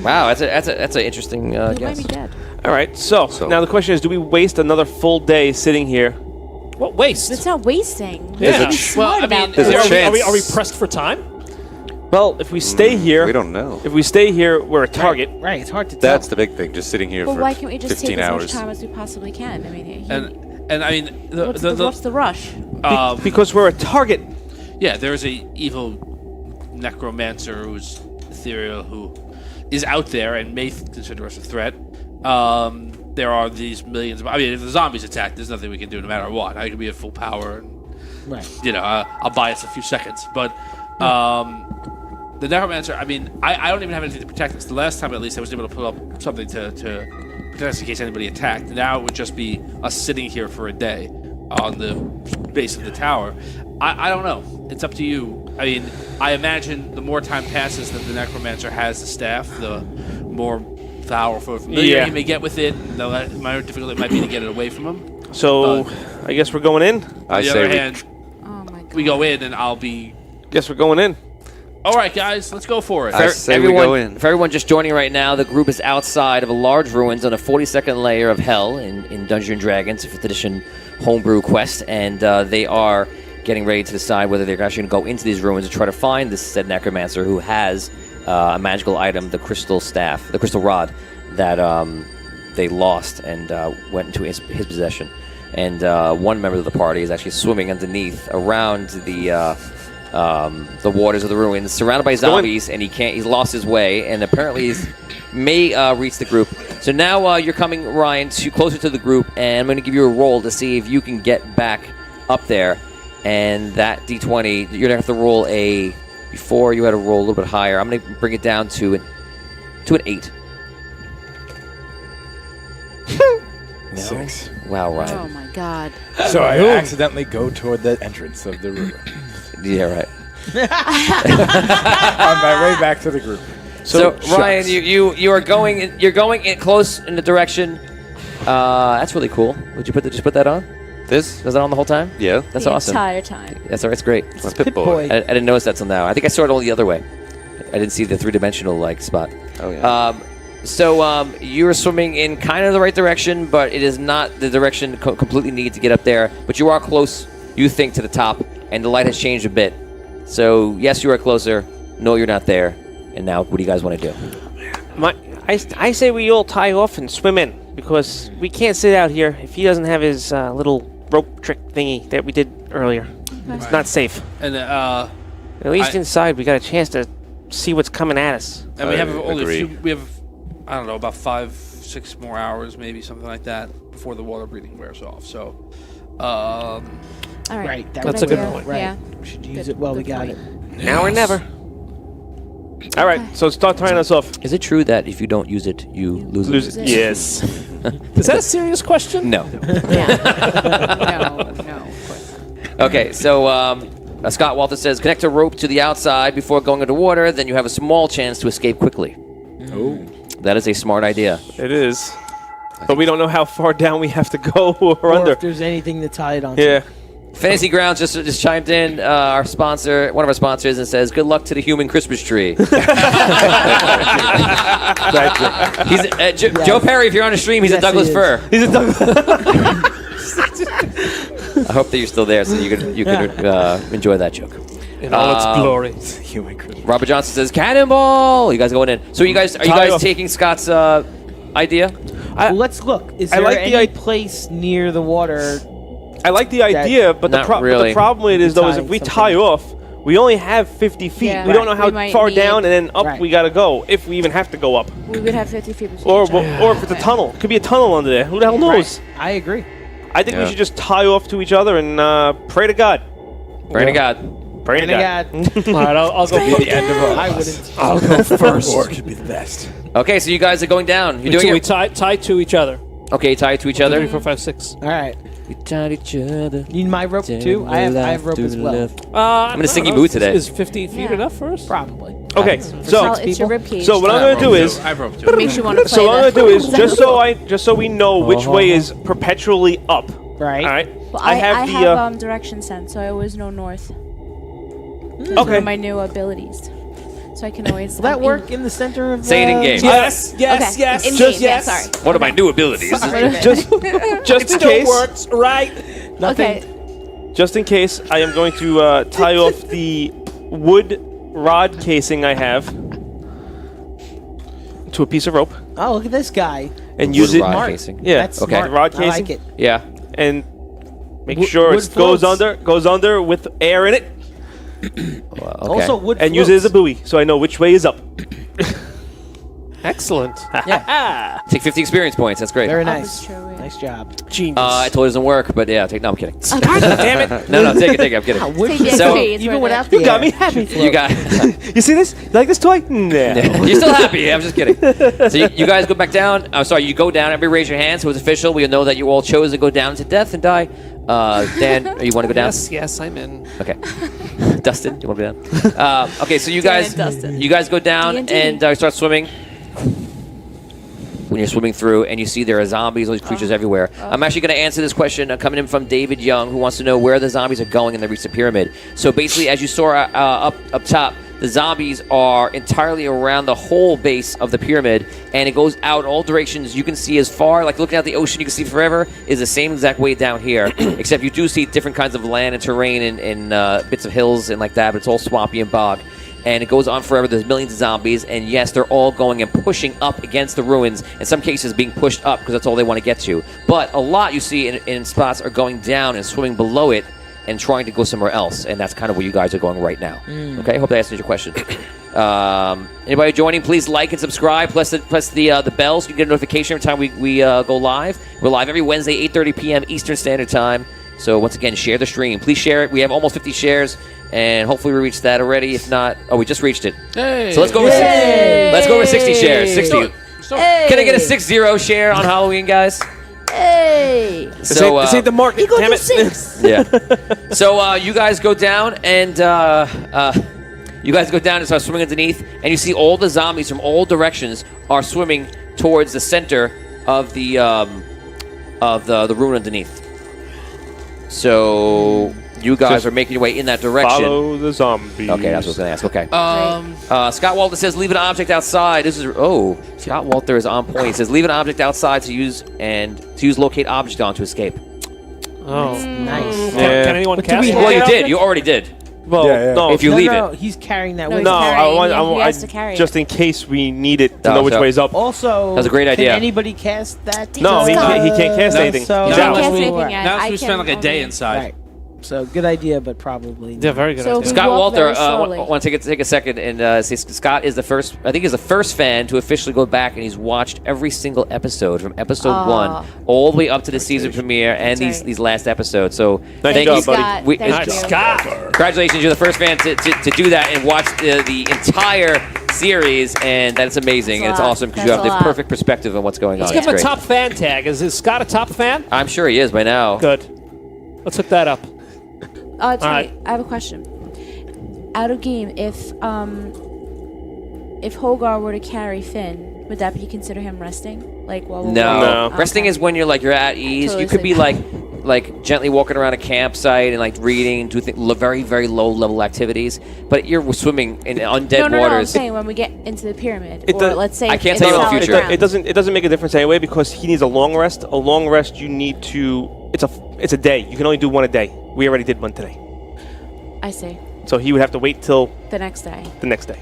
Wow, that's an interesting He might guess. be dead. All right, so now the question is, do we waste another full day sitting here? What waste? It's not wasting. Yeah. Be smart about there's this. a chance. Are we pressed for time? Well, if we stay here, We don't know. if we stay here, we're a target. Right, it's hard to tell. That's the big thing. Just sitting here Well, for why can't we just 15 take as hours. much time as we possibly can? I mean, And I mean, what's the rush? Because we're a target. yeah, there's a evil necromancer who's ethereal who is out there and may consider us a threat. There are these millions of... I mean, if the zombies attack, there's nothing we can do no matter what. I could be at full power and, Right. I'll buy us a few seconds. But the necromancer, I mean, I don't even have anything to protect us. The last time, at least, I was able to put up something to protect us in case anybody attacked. Now it would just be us sitting here for a day on the base of the tower. I don't know. It's up to you. I mean, I imagine the more time passes that the Necromancer has the staff, the more powerful familiar he may get with it. The more difficult it might be to get it away from him. So, I guess we're going in? On the other hand, Oh my god. we go in and I'll be... Guess we're going in. All right, guys, let's go for it. I say we go in. For everyone just joining right now, the group is outside of a large ruins on a 42nd layer of Hell in Dungeons & Dragons, 5th edition homebrew quest, and they are getting ready to decide whether they're actually going to go into these ruins and try to find this said Necromancer who has a magical item, the crystal staff, the crystal rod, that they lost and went into his possession. And one member of the party is actually swimming underneath around the waters of the ruins, surrounded by zombies, and he's lost his way, and apparently he's may reach the group. So now you're coming, Ryan, closer to the group, and I'm going to give you a roll to see if you can get back up there. And that D20, you're going to have to roll before you had to roll a little bit higher. I'm going to bring it down to an 8. 6. Wow, Ryan. Oh my god. So I accidentally go toward the entrance of the river. Yeah, right. On my way back to the group. So Shucks. Ryan, you are going. You're going in close in the direction. That's really cool. Would you just put that on? This? Was that on the whole time? Yeah. That's the awesome. entire time. That's great. My Pip-Boy. I didn't notice that till now. I think I saw it only the other way. I didn't see the 3-dimensional spot. Oh yeah. So you are swimming in kind of the right direction, but it is not the direction completely needed to get up there. But you are close, you think, to the top, and the light has changed a bit. So yes, you are closer. No, you're not there. And now, what do you guys want to do? I say we all tie off and swim in, because we can't sit out here if he doesn't have his little rope trick thingy that we did earlier. It's not safe. And At least inside, we got a chance to see what's coming at us. and we have only agree. we have, I don't know, about 5-6 more hours, maybe something like that, before the water breathing wears off. So, All right. Right, That's a good idea. point. Right. Yeah. We should use it while we got it. Now or never. All right, so start tying us off. Is it true that if you don't use it, you lose it? Lose it. Yes. Is that a serious question? No. Yeah. No, of course not. Okay, so Scott Walter says, connect a rope to the outside before going into water, then you have a small chance to escape quickly. Oh. That is a smart idea. It is. But we don't know how far down we have to go or Or under. if there's anything to tie it on. Yeah. Fantasy Grounds just chimed in, our sponsor, one of our sponsors, and says, good luck to the human Christmas tree. Joe Perry, if you're on the stream, he's a Yes, Douglas he is. fir. He's a Douglas. I hope that you're still there so you can enjoy that joke. In all its glory. Human Christmas. Robert Johnson says, cannonball! You guys going in. So are you guys taking Scott's idea? Well, let's look. Is I there like the any place near the water? I like the idea, but Not but really. the problem with it is, though, is if Tying we something. tie off, we only have 50 feet. Yeah. We don't know Right. how We might far need- down and then up Right. we gotta go, if we even have to go up. We would have 50 feet between Or each other. or if it's a tunnel. It could be a tunnel under there. Who the hell knows? I agree. I think we Yeah. should just tie off to each other and pray to God. Pray to God. Pray to And I God. got. All right, I'll go Be the end of us. I wouldn't. I'll go first. Or it could be the best. Okay, so you guys are going down. You're doing we it. tie to each other. Okay, tie it to each 3, other. 4, 5, 6. All right. We tied each other. Need my rope too? I have rope as well. I'm in a singing mood today. Is 50 feet Yeah. enough for us? Probably. Okay, Well, so it's your rib cage. so what I'm gonna do is I broke too. Makes you want to play so what I'm the- gonna do is just so we know which way is perpetually up. Right. All right. Well, I have the direction sense, so I always know north. One okay. of my new abilities. So I can always... Will that work in the center of Say it in game. Yes, Yes, yes. In Just game, yes. yeah, sorry. One of my new abilities. just in case. works, right? Okay. Just in case, I am going to tie off the wood rod casing I have to a piece of rope Oh, look at this guy. and use it. rod Smart. casing. Yeah. That's Okay. smart. Rod I casing. like it. Yeah. And make Wood- sure wood it goes floats. under with air in it, Well, okay. Also, wood and use it as a floats. buoy so I know which way is up. Excellent. Take 50 experience points. That's great. Very Oh, nice. that's true, yeah. Nice job. Genius. I told you it doesn't work, but yeah, no, I'm kidding. Damn it! No, take it. I'm kidding. Wood Take the floats. So- experience Even right without there. the You got air. me happy. You got. You see this? You like this toy? No. You're still happy. I'm just kidding. So you guys go back down. I'm sorry. You go down. Everybody raise your hands. So it's official. We know that you all chose to go down to death and die. Dan, you want to go down? Yes, I'm in. Okay. Dustin, you want to be down? Okay, so you guys go down D&D. and start swimming. When you're swimming through and you see there are zombies, all these creatures everywhere. I'm actually going to answer this question coming in from David Young, who wants to know where the zombies are going and they reach the pyramid. So basically, as you saw up top, the zombies are entirely around the whole base of the pyramid, and it goes out all directions. You can see as far, like looking out the ocean, you can see forever, is the same exact way down here, except you do see different kinds of land and terrain and bits of hills and like that, but it's all swampy and bog. And it goes on forever. There's millions of zombies, and yes, they're all going and pushing up against the ruins, in some cases being pushed up because that's all they want to get to. But a lot you see in spots are going down and swimming below it and trying to go somewhere else, and that's kind of where you guys are going right now. Okay, hope that answers your question. Anybody joining, please like and subscribe. Press the bell so you can get a notification every time we go live. We're live every Wednesday, 8:30 p.m. Eastern Standard Time. So once again, share the stream. Please share it. We have almost 50 shares, and hopefully we reached that already. If not, we just reached it. Hey. So let's go over 60. Let's go over 60 shares. 60. Can I get a 6-0 share on Halloween, guys? Hey! So this ain't the market. Damn it. 6. Yeah. So you guys go down and start swimming underneath, and you see all the zombies from all directions are swimming towards the center of the ruin underneath. So you guys are making your way in that direction. Follow the zombies. Okay, that's what I was going to ask. Okay. Scott Walter says, leave an object outside. Scott Walter is on point. He says, leave an object outside to use locate object on to escape. Oh, Nice. Can anyone cast it? Well, you did. You already did. Well, Yeah. no. If you leave No, it. he's carrying that No, with he's him. carrying. He has to carry just it. in case we need it to Oh, know which so- way's up. Also, That's a great idea. Can anybody cast that? No, he Scott. can't cast anything. So He's He out. can't we- say anything yet. Now I we spend can like a day only- inside. Right. So good idea, but probably Yeah, very good. So idea. we Scott walk Walter, very slowly. want to take a second and say Scott is the first. I think he's the first fan to officially go back and he's watched every single episode from episode 1 all the way up to the season premiere and That's these last episodes. So Nice thank job, you, buddy. Scott. We- Thank Nice. you. Scott. Congratulations, you're the first fan to do that and watch the entire series, and that's amazing. That's a And it's lot. awesome because you That's have a the lot. perfect perspective on what's going Let's on. give It's him a great. top fan tag. Is Scott a top fan? I'm sure he is by now. Good. Let's hook that up. Tony, Alright. I have a question. Out of game, if Hogar were to carry Finn, would that be consider him resting? Like while we're No. No. Resting Okay. is when you're at ease. Totally You could be safe. like gently walking around a campsite and like reading, do very, very low level activities. But you're swimming in undead No, I'm waters. saying when we get into the pyramid, It or does- let's say I can't it's tell you in the solid future. ground. It doesn't make a difference anyway because he needs a long rest. A long rest you need to. It's a day. You can only do one a day. We already did one today, I see. so he would have to wait till The next day. the next day.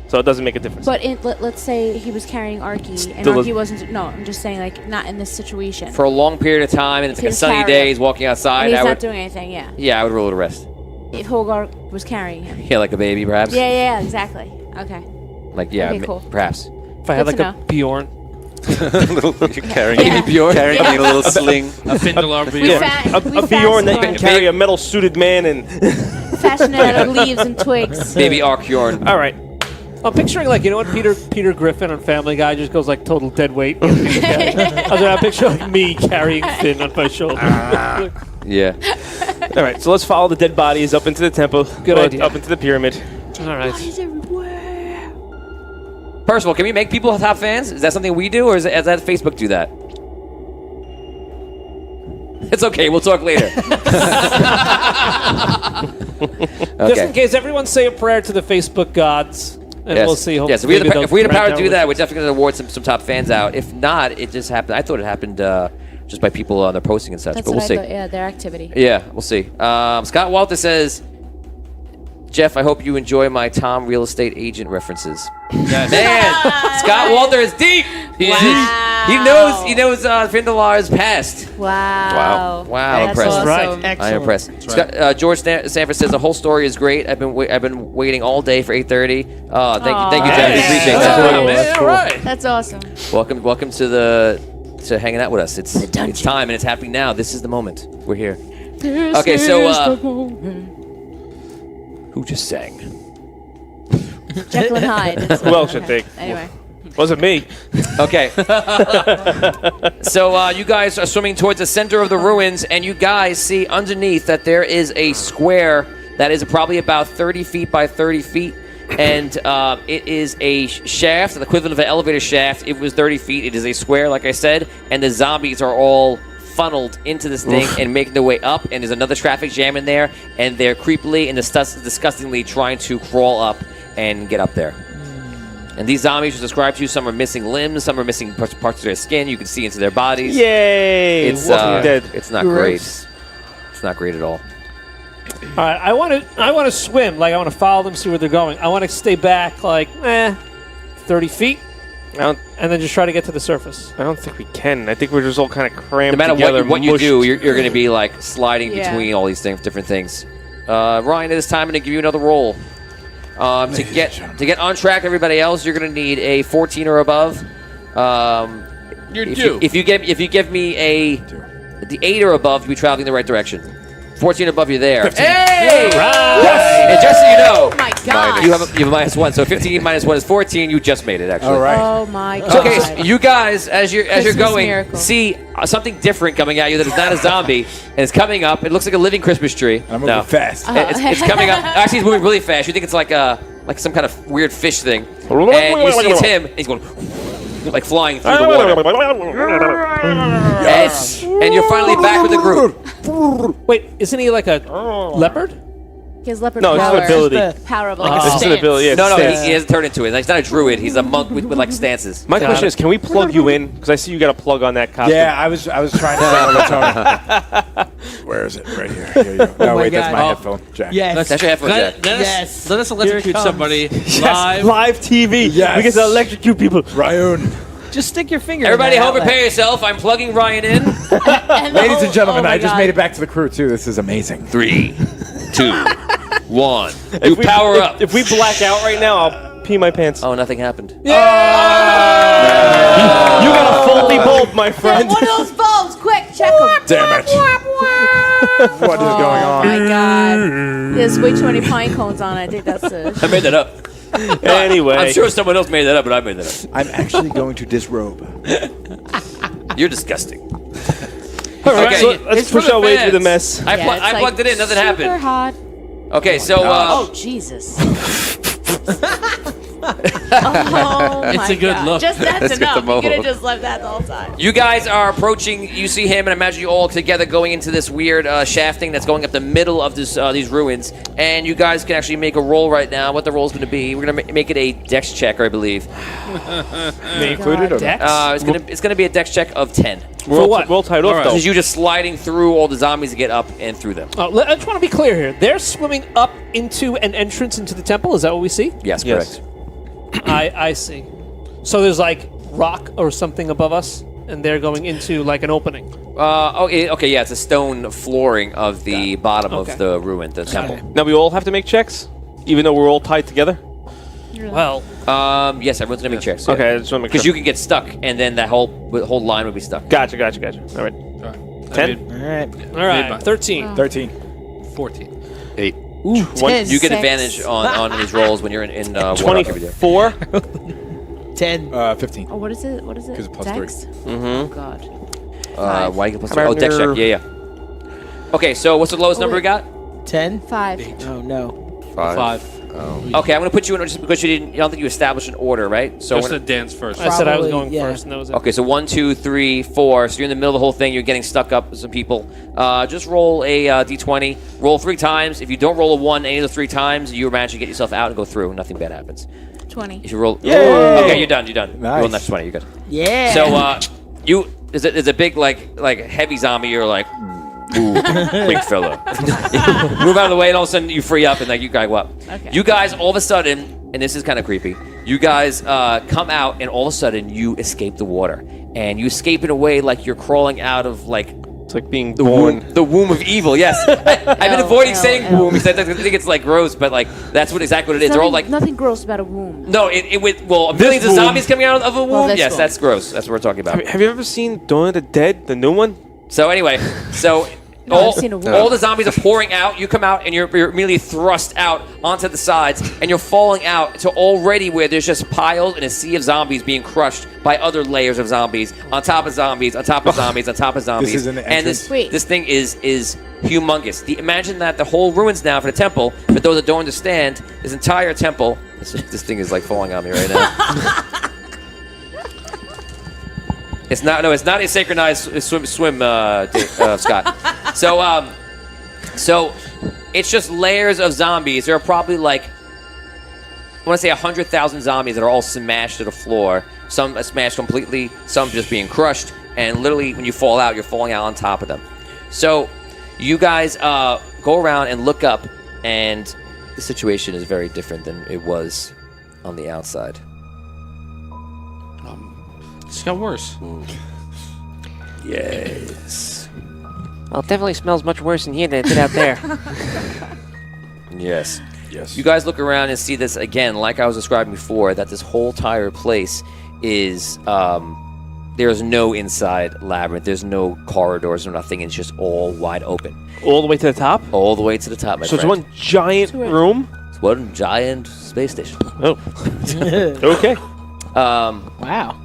So it doesn't make a difference. But let's say he was carrying Arky, and Still Arky a- wasn't. No, I'm just saying, like, not in this situation. For a long period of time, and it's like a He's sunny carrying day, him. he's walking And outside. he's I not would, doing anything, yeah. yeah, I would rule it a rest. If Hogar was carrying him. Yeah, like a baby, perhaps. Yeah, exactly. Okay. Like yeah, Okay, cool. perhaps. If I had Good like to a Bjorn. carrying Yeah. carrying me in a little sling. A Findler We Bjorn. a Bjorn that can carry a metal suited man and. Fashion it out of leaves and twigs. Baby Archeorn. All right. I'm picturing like what Peter Griffin on Family Guy just goes like total dead weight. I picture like me carrying Finn on my shoulder. Yeah. All right. So let's follow the dead bodies up into the temple. Good idea. Up into the pyramid. All right. First of all, can we make people top fans? Is that something we do, or is that Facebook do that? It's okay. We'll talk later. Just in Okay. case, everyone say a prayer to the Facebook gods, and Yes. we'll see. Yes. Maybe If we had the they'll power to do grant that, our we're definitely going to award some top fans out. If not, it just happened. I thought it happened just by people on their posting and such, That's but what we'll I see. thought, yeah, their activity. Yeah, we'll see. Scott Walter says, Jeff, I hope you enjoy my Tom real estate agent references. Yes. Man, Scott Walter is deep. Wow. He knows Findelar's past. Wow. Wow, That's impressed. awesome. Right. I'm Excellent. impressed. right. Scott, George Sanford says the whole story is great. I've been waiting all day for 8:30. Thank you, Jeff. Nice. Appreciate That's that. cool, man. All right. That's awesome. Welcome to hanging out with us. It's time and it's happening now. This is the moment. We're here. Okay, so who just sang? Jekyll and Hyde. Who else should think? Anyway. Wasn't me. Okay. So you guys are swimming towards the center of the ruins, and you guys see underneath that there is a square that is probably about 30 feet by 30 feet. And it is a shaft, the equivalent of an elevator shaft. It was 30 feet. It is a square, like I said. And the zombies are all funneled into this thing and making their way up. And there's another traffic jam in there. And they're creepily and disgustingly trying to crawl up and get up there. And these zombies are described to you. Some are missing limbs. Some are missing parts of their skin. You can see into their bodies. Yay! It's dead. It's not great. It's not great at all. All right, I want to swim. Like I want to follow them, see where they're going. I want to stay back, like 30 feet, and then just try to get to the surface. I don't think we can. I think we're just all kind of crammed together. No matter what you mushed. do, you're going to be like sliding between all these different things. Ryan, it is time to give you another roll. To get on track, everybody else, you're going to need a 14 or above. If you give me the 8 or above, you'll be traveling in the right direction. 14 above, you're there. 15. Hey! Right. Yes! And just so you know, Oh my god. you have a -1. So 15 minus 1 is 14. You just made it, actually. All right. Oh my god. So, okay, so you guys, as you're Christmas going, miracle. see something different coming at you that is not a zombie, and it's coming up. It looks like a living Christmas tree. I'm moving fast. It's coming up. Actually, it's moving really fast. You think it's like some kind of weird fish thing, and you see it's him. And he's going like flying through the water. And you're finally back with the group. Wait, isn't he like a leopard? He has leopard No, it's power. an ability. Power of Like like a a stance. stance. ability. Yeah, No, stance. he hasn't turned into it. He's not a druid. He's a monk with like stances. My question is, can we plug you in? Because I see you got a plug on that costume. Yeah, I was trying to say Tony. Where is it? Right here. Here you go. No, wait, that's my headphone jack. Yes. That's your headphone jack. Let us electrocute comes. somebody Yes, live TV. Yes. We get to electrocute people. Ryan. Just stick your finger. Everybody in that home, outlet. prepare yourself. I'm plugging Ryan in. Ladies and gentlemen, I just God. made it back to the crew, too. This is amazing. 3, 2, 1. You power up. If we black out right now, I'll pee my pants. Oh, nothing happened. You got a faulty bulb, my friend. One of those bulbs, quick, check them. Damn it. What is going Oh on? my god. There's way too many pine cones on it. I think that's I made that up. Anyway. I'm sure someone else made that up, but I made that up. I'm actually going to disrobe. You're disgusting. All right, Okay. so let's It's push for the our way fans. through the mess. I plugged it in. Nothing super happened. hot. Okay, so Oh, Jesus. Oh It's my a good God. look. Just that's Let's get enough. the You could have mohawk. just left that the whole time. you guys are approaching. You see him, and imagine you all together going into this weird shafting that's going up the middle of this these ruins. And you guys can actually make a roll right now. What the roll's going to be? We're going to make it a dex check, I believe. Me included? Or Dex? It's going to be a dex check of 10. For what? We're all tied off, right. though. This is you just sliding through all the zombies to get up and through them. I just want to be clear here. They're swimming up into an entrance into the temple. Is that what we see? Yes, Yes. correct. I see. So there's like rock or something above us, and they're going into like an opening. Okay, yeah, it's a stone flooring of the bottom Okay. of the ruin, the temple. Now we all have to make checks, even though we're all tied together. Well, Yes, everyone's gonna make checks. Yeah. Okay, I just want to make Because sure. you can get stuck, and then that whole line would be stuck. Gotcha. All right. 10? all right, 13. 13. 14. 8. Ooh, 10. You get 6. advantage on these rolls when you're in water every day. 24. 10. 15. Oh, what is it? What is it? 'Cause it's plus Dex? Mm-hmm. Oh, God. Why you get plus 3? Oh, dex check. Yeah. Okay, so what's the lowest number we got? 10. 5. Oh, no. 5. Okay, I'm gonna put you in just because you don't think you established an order, right? So Just we're a dance first. I said I was Probably, going yeah. first, and that was it. okay, so 1, 2, 3, 4. So you're in the middle of the whole thing. You're getting stuck up with some people. Just roll a d20. Roll 3 times. If you don't roll a 1 any of the 3 times, you manage to get yourself out and go through. Nothing bad happens. 20. If you roll, Yay! okay, you're done. You're done. Nice. You roll next 20. You're good. Yeah. So there's a big like heavy zombie. You're like, ooh, big fella. Move out of the way, and all of a sudden you free up, and like you guys up. Okay. You guys all of a sudden, and this is kind of creepy. You guys come out, and all of a sudden you escape the water, and you escape in a way like you're crawling out of like It's like being the born. womb of evil. Yes, I've been Ew, avoiding ew, saying ew. womb because I think it's like gross, but like that's exactly what it is. They're all like. Nothing gross about a womb. No, it with millions of womb. zombies coming out of a womb. this Yes, one. that's gross. That's what we're talking about. Have you ever seen Dawn of the Dead, the new one? So anyway, so I've seen a wolf. all the zombies are pouring out. You come out and you're immediately thrust out onto the sides, and you're falling out to already where there's just piles in a sea of zombies being crushed by other layers of zombies on top of zombies on top of zombies on top of zombies. This is an and entrance? this thing is humongous. Imagine that the whole ruins now for the temple. For those that don't understand, this entire temple. This thing is like falling on me right now. It's not a synchronized swim, Scott. So it's just layers of zombies. There are probably like, I want to say 100,000 zombies that are all smashed to the floor. Some are smashed completely, some just being crushed, and literally when you fall out, you're falling out on top of them. So you guys go around and look up, and the situation is very different than it was on the outside. It's got worse. Yes. Well, it definitely smells much worse in here than it did out there. Yes. Yes. You guys look around and see this again, like I was describing before, that this whole entire place is, there's no inside labyrinth, there's no corridors or nothing, it's just all wide open. All the way to the top? All the way to the top, my So friend. it's one giant room? It's one giant space station. Oh. Okay. Wow.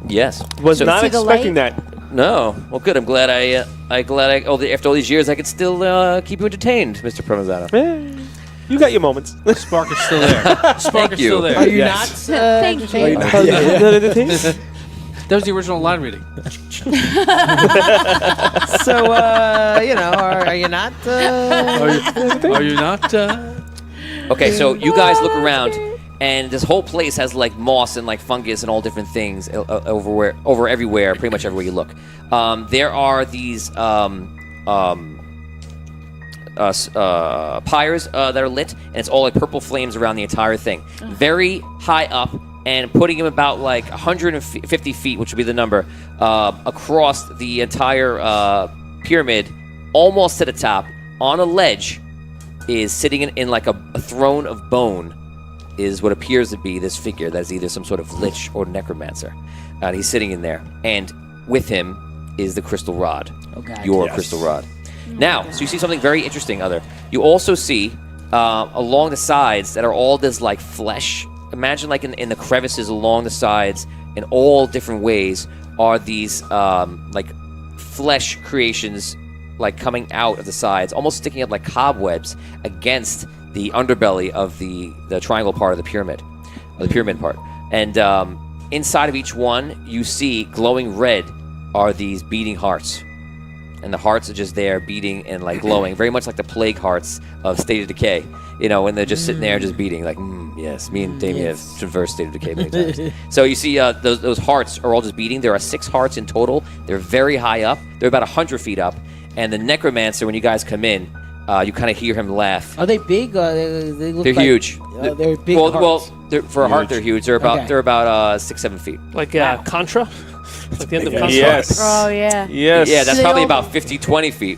Yes. Was So- not See the expecting light? that. No. Well, good. I'm glad after all these years, I could still keep you entertained, Mr. Provenzano. You got your moments. Spark is still there. Spark is you. still there. Are you Yes. not? Thank you. entertained? That was the original line reading. So, are you not? Are you not? Okay, so you guys look around, and this whole place has like moss and like fungus and all different things over everywhere, pretty much everywhere you look. There are these pyres that are lit, and it's all like purple flames around the entire thing. Very high up, and putting him about like 150 feet, which would be the number, across the entire pyramid, almost to the top, on a ledge, is sitting in like a throne of bone, is what appears to be this figure that is either some sort of lich or necromancer. He's sitting in there, and with him is the crystal rod. Oh, God. Your crystal rod. Now, so you see something very interesting, You also see along the sides that are all this like flesh. Imagine like in the crevices along the sides in all different ways are these like flesh creations like coming out of the sides, almost sticking up like cobwebs against the underbelly of the triangle part of the pyramid part. And inside of each one, you see glowing red are these beating hearts. And the hearts are just there beating and like glowing, very much like the plague hearts of State of Decay. When they're just sitting there just beating, like, yes, me and Damien have traversed State of Decay many times. So you see those hearts are all just beating. There are 6 hearts in total. They're very high up. They're about 100 feet up. And the Necromancer, when you guys come in, you kind of hear him laugh. Are they big? They look They're like, huge. They're big. Well, hearts. for a heart, they're huge. They're about Okay. 6-7 feet. Like Contra? Like the end of Contra? Yes. Oh, yeah. Yes. Yeah, that's they probably all- about 50-20 feet.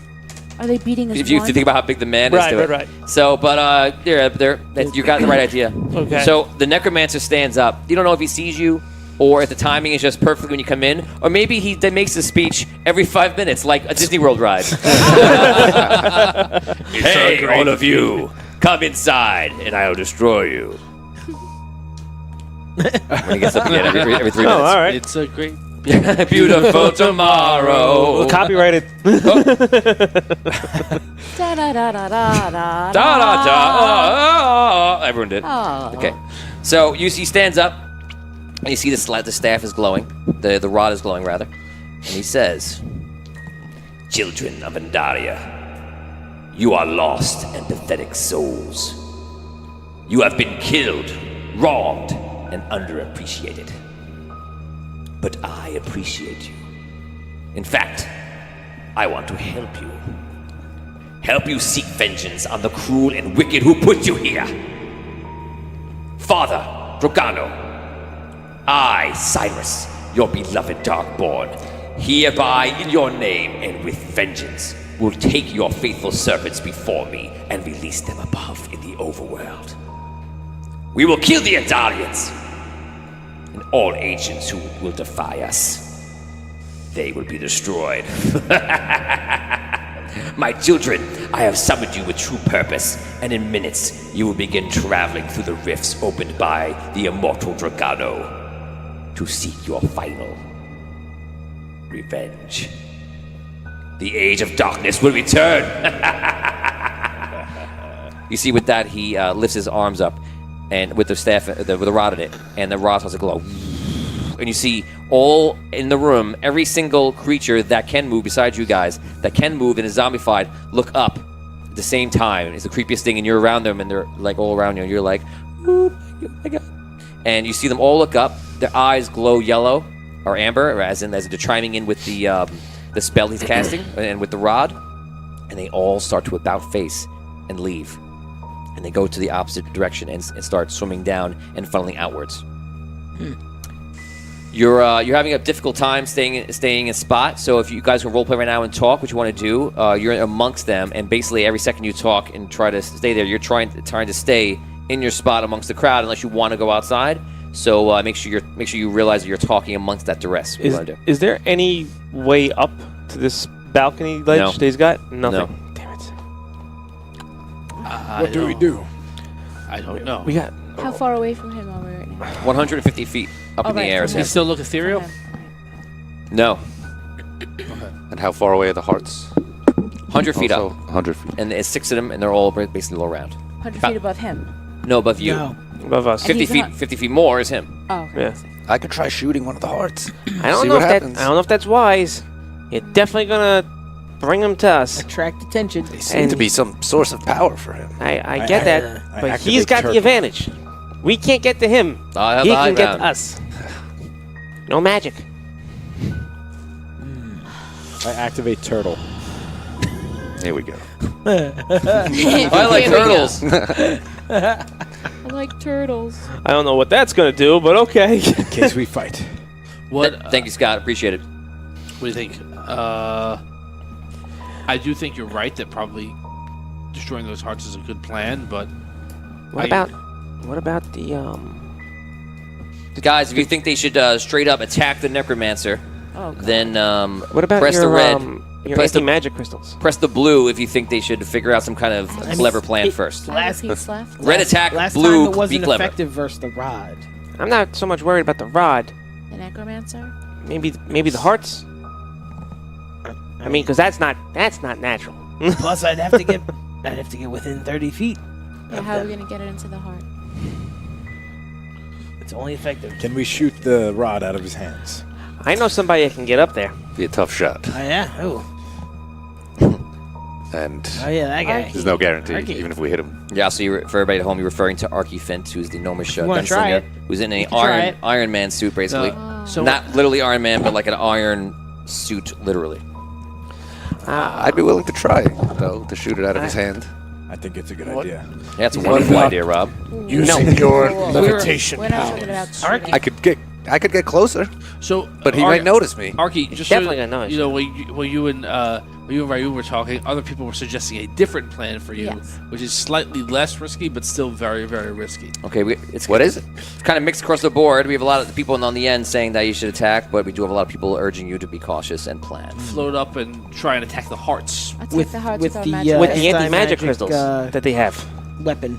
Are they beating us If you one? think about how big the man is to it. Right. So, but you got the right idea. Okay. So the Necromancer stands up. You don't know if he sees you, or if the timing is just perfect when you come in, or maybe he makes a speech every 5 minutes, like a Disney World ride. Hey, all of you, come inside, and I'll destroy you. When he gets up again every 3 minutes. Oh, all right. It's a great. Beautiful tomorrow. Copyrighted. Da-da-da-da-da-da. Da-da-da. Everyone did. Oh. Okay. So he stands up, and you see the staff is glowing. The rod is glowing, rather. And he says, "Children of Andaria, you are lost and pathetic souls. You have been killed, wronged, and underappreciated. But I appreciate you. In fact, I want to help you. Help you seek vengeance on the cruel and wicked who put you here. Father, Drogano, I, Cyrus, your beloved Darkborn, hereby in your name and with vengeance, will take your faithful servants before me and release them above in the overworld. We will kill the Andalians and all ancients who will defy us. They will be destroyed." My children, I have summoned you with true purpose, and in minutes you will begin traveling through the rifts opened by the immortal Dragano to seek your final revenge. The Age of Darkness will return. You see, with that, he lifts his arms up, and with the staff, with the rod in it, and the rod starts to glow. And you see all in the room, every single creature that can move besides you guys, that can move and is zombified, look up at the same time. It's the creepiest thing, and you're around them, and they're like all around you, and you're like, oh my God. And you see them all look up. Their eyes glow yellow or amber, as they're chiming in with the spell he's casting and with the rod. And they all start to about face and leave. And they go to the opposite direction and start swimming down and funneling outwards. You're having a difficult time staying in spot. So if you guys can roleplay right now and talk, what you want to do, you're amongst them, and basically every second you talk and try to stay there, you're trying to stay in your spot amongst the crowd unless you want to go outside. So make sure you realize that you're talking amongst that duress. What you want to do? Is there any way up to this balcony ledge No. that he's got? Nothing. No. Damn it. What do we do? I don't know. We got. How far away from him are we right now? 150 feet up in the right, air. from is him. him. Does he still look ethereal? Okay. No, And how far away are the hearts? 100 feet Also, up. 100 feet. And there's 6 of them, and they're all basically all around. 100 feet above him. No, above you. No. Above us. And 50 he's feet. not- 50 feet more is him. Oh, okay. Yeah. I could try shooting one of the hearts. I don't See know what if happens. I don't know if that's wise. You're definitely gonna bring him to us. Attract attention. They seem to be some source of power for him. I get that, I but activate he's got the turtle. advantage. We can't get to him. I have He the high can get ground. to us. No magic. I activate turtle. Here we go. I like turtles. I like turtles. I don't know what that's gonna do, but okay. In case we fight. What? Thank you, Scott. Appreciate it. What do you think? I do think you're right that probably destroying those hearts is a good plan, but What about the Guys, if you think they should straight up attack the Necromancer, Oh, God. then what about press your the red. your Press the- anti-magic crystals? Press the blue if you think they should figure out some kind of clever plan first. I have a piece left. Red attack, Last blue, time it be wasn't clever. effective versus the rod. I'm not so much worried about the rod. The Necromancer? Maybe the hearts. I mean, because that's not natural. Plus, I'd have to get within 30 feet. Yeah, how are we going to get it into the heart? It's only effective. Can we shoot the rod out of his hands? I know somebody that can get up there. Be a tough shot. Oh yeah. Oh. And Oh yeah, that guy. there's no guarantee, Arky. even if we hit him. Yeah, so for everybody at home, you're referring to Arky Fint, who's the gnomish wanna try gunslinger, it, who's in a you can try it. Iron Man suit, basically. so Not literally Iron Man, but like an iron suit, literally. I'd be willing to try, though, to shoot it out of his hand. I think it's a good idea. Yeah, it's a wonderful idea, Rob. Using your Whoa. levitation We're not powers. talking about Arky. I could get closer, so but he might notice me. Arky, just Definitely so, gonna notice. you know, when you and Ryu were talking, other people were suggesting a different plan for you, Yes. which is slightly less risky, but still very, very risky. Okay, What is it? It's kind of mixed across the board. We have a lot of people on the end saying that you should attack, but we do have a lot of people urging you to be cautious and plan. Float up and try and attack the hearts. I'll take With- the hearts with with, the, our magic. With the anti-magic, anti-magic crystals that they have. Weapon.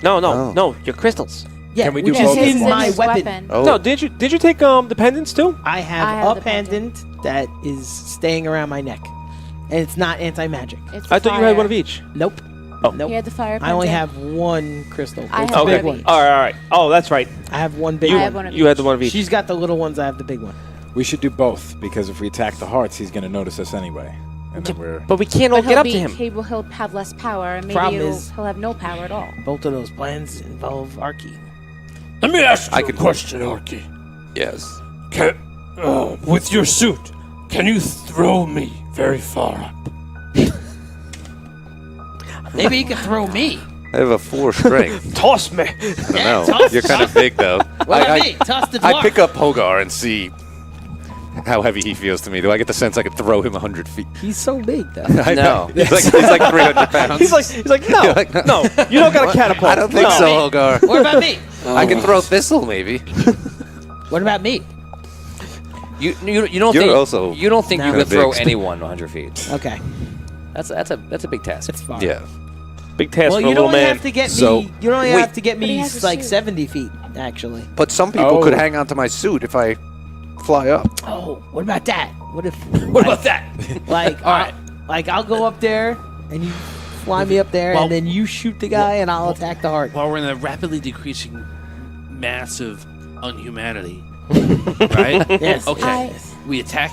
No, your crystals. Yeah, Can we do which both is at in once? my His weapon. Oh, No, did you take the pendants too? I I have have a the pendant that is staying around my neck, and it's not anti-magic. It's I thought you had fire. one of each. Nope. Oh. Nope. He had the fire I only pendant. have one crystal. I It's have a one big of one. each. All right. Oh, that's right. I have one big I one. have one of You had each. the one of each. She's got the little ones. I have the big one. We should do both, because if we attack the hearts, he's going to notice us anyway. And then we're... But we can't all But get up to him. He'll have less power, and maybe Problem is- he'll have no power at all. Both of those plans involve Arky. Let me ask you a question, Arky. yes. With your suit, can you throw me very far up? Maybe he could throw me. I have a 4 strength. Toss me. I don't know. toss You're kind of big, though. What about I me? Toss the I dwarf. pick up Hogar and see how heavy he feels to me. Do I get the sense I could throw him 100 feet? He's so big, though. I No. know. He's like 300 pounds. He's like no, You're like, no. no. You don't got a catapult. I don't think No. so, Hogar. What about me? I can throw Thistle, maybe. What about me? You don't You're think also you don't think No. you could Kinda throw big. anyone 100 feet. Okay. That's a big task. It's fine. Yeah. Big task Well, for a you'd little only man. have to get So, me. You'd only have to get But he me has a like suit. 70 feet, actually. But some people could Oh. hang onto my suit if I fly up. Oh, what about that? What if? What about that? Like, all right. Like I'll go up there and you fly me up there, Well- and then you shoot the guy, and I'll attack the heart. While we're in a rapidly decreasing mass of unhumanity, right? Yes. Okay. We attack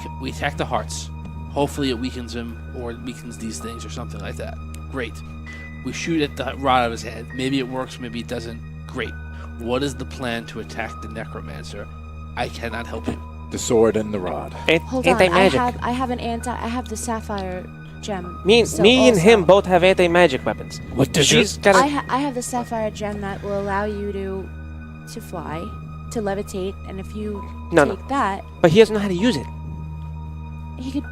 the hearts. Hopefully it weakens him or it weakens these things or something like that. Great. We shoot at the rod out of his head. Maybe it works, maybe it doesn't. Great. What is the plan to attack the Necromancer? I cannot help you. The sword and the rod. Hold on. Anti-magic. I have I have the sapphire gem. Me still and him also. both have anti-magic weapons. What does your She's got a... I have the sapphire gem that will allow you to fly, to levitate, and if you No, take that, But he doesn't know how to use it. he could.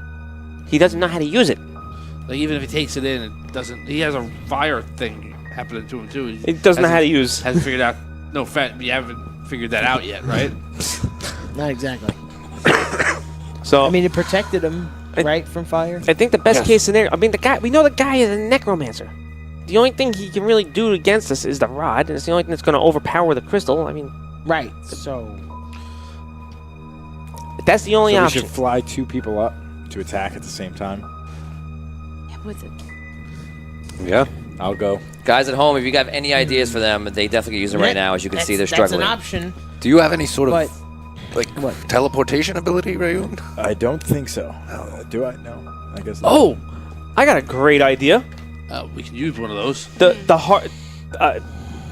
He doesn't know how to use it. Like even if he takes it in, it doesn't. He has a fire thing happening to him too. He doesn't know how to use. Hasn't figured out. No, you haven't figured that out yet, right? Not exactly. So I mean, it protected him, right, from fire. I think the best case scenario. I mean, we know the guy is a necromancer. The only thing he can really do against us is the rod, and it's the only thing that's going to overpower the crystal. I mean, Right. So that's the only So we option. should fly 2 people up to attack at the same time. Yeah, with it. Yeah. I'll go. Guys at home, if you have any ideas for them, they definitely use them right now. As you can see, they're struggling. That's an option. Do you have any sort of But like teleportation ability, Rayun? I don't think so. Do I? No. I guess not. Oh, I got a great idea. We can use one of those. The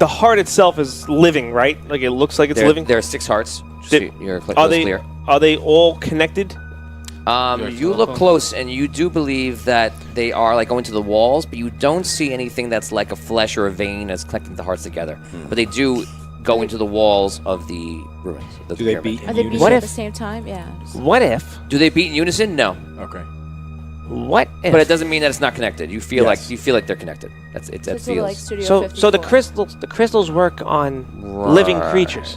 heart itself is living, right? Like it looks like it's living. There are 6 hearts. Just so you're Are they clear. are they all connected? You look close, and you do believe that they are like going to the walls, but you don't see anything that's like a flesh or a vein that's connecting the hearts together. But they do go into the walls of the ruins. Of the Do they pyramid. beat Are in they unison? beating What at if- the same time? Yeah. What if? Do they beat in unison? No, Okay. What if? but it doesn't mean that it's not connected. You feel Yes. like they're connected. That's it. So That it's sort of like feels. Studio So 54. the crystals work on living Right. creatures,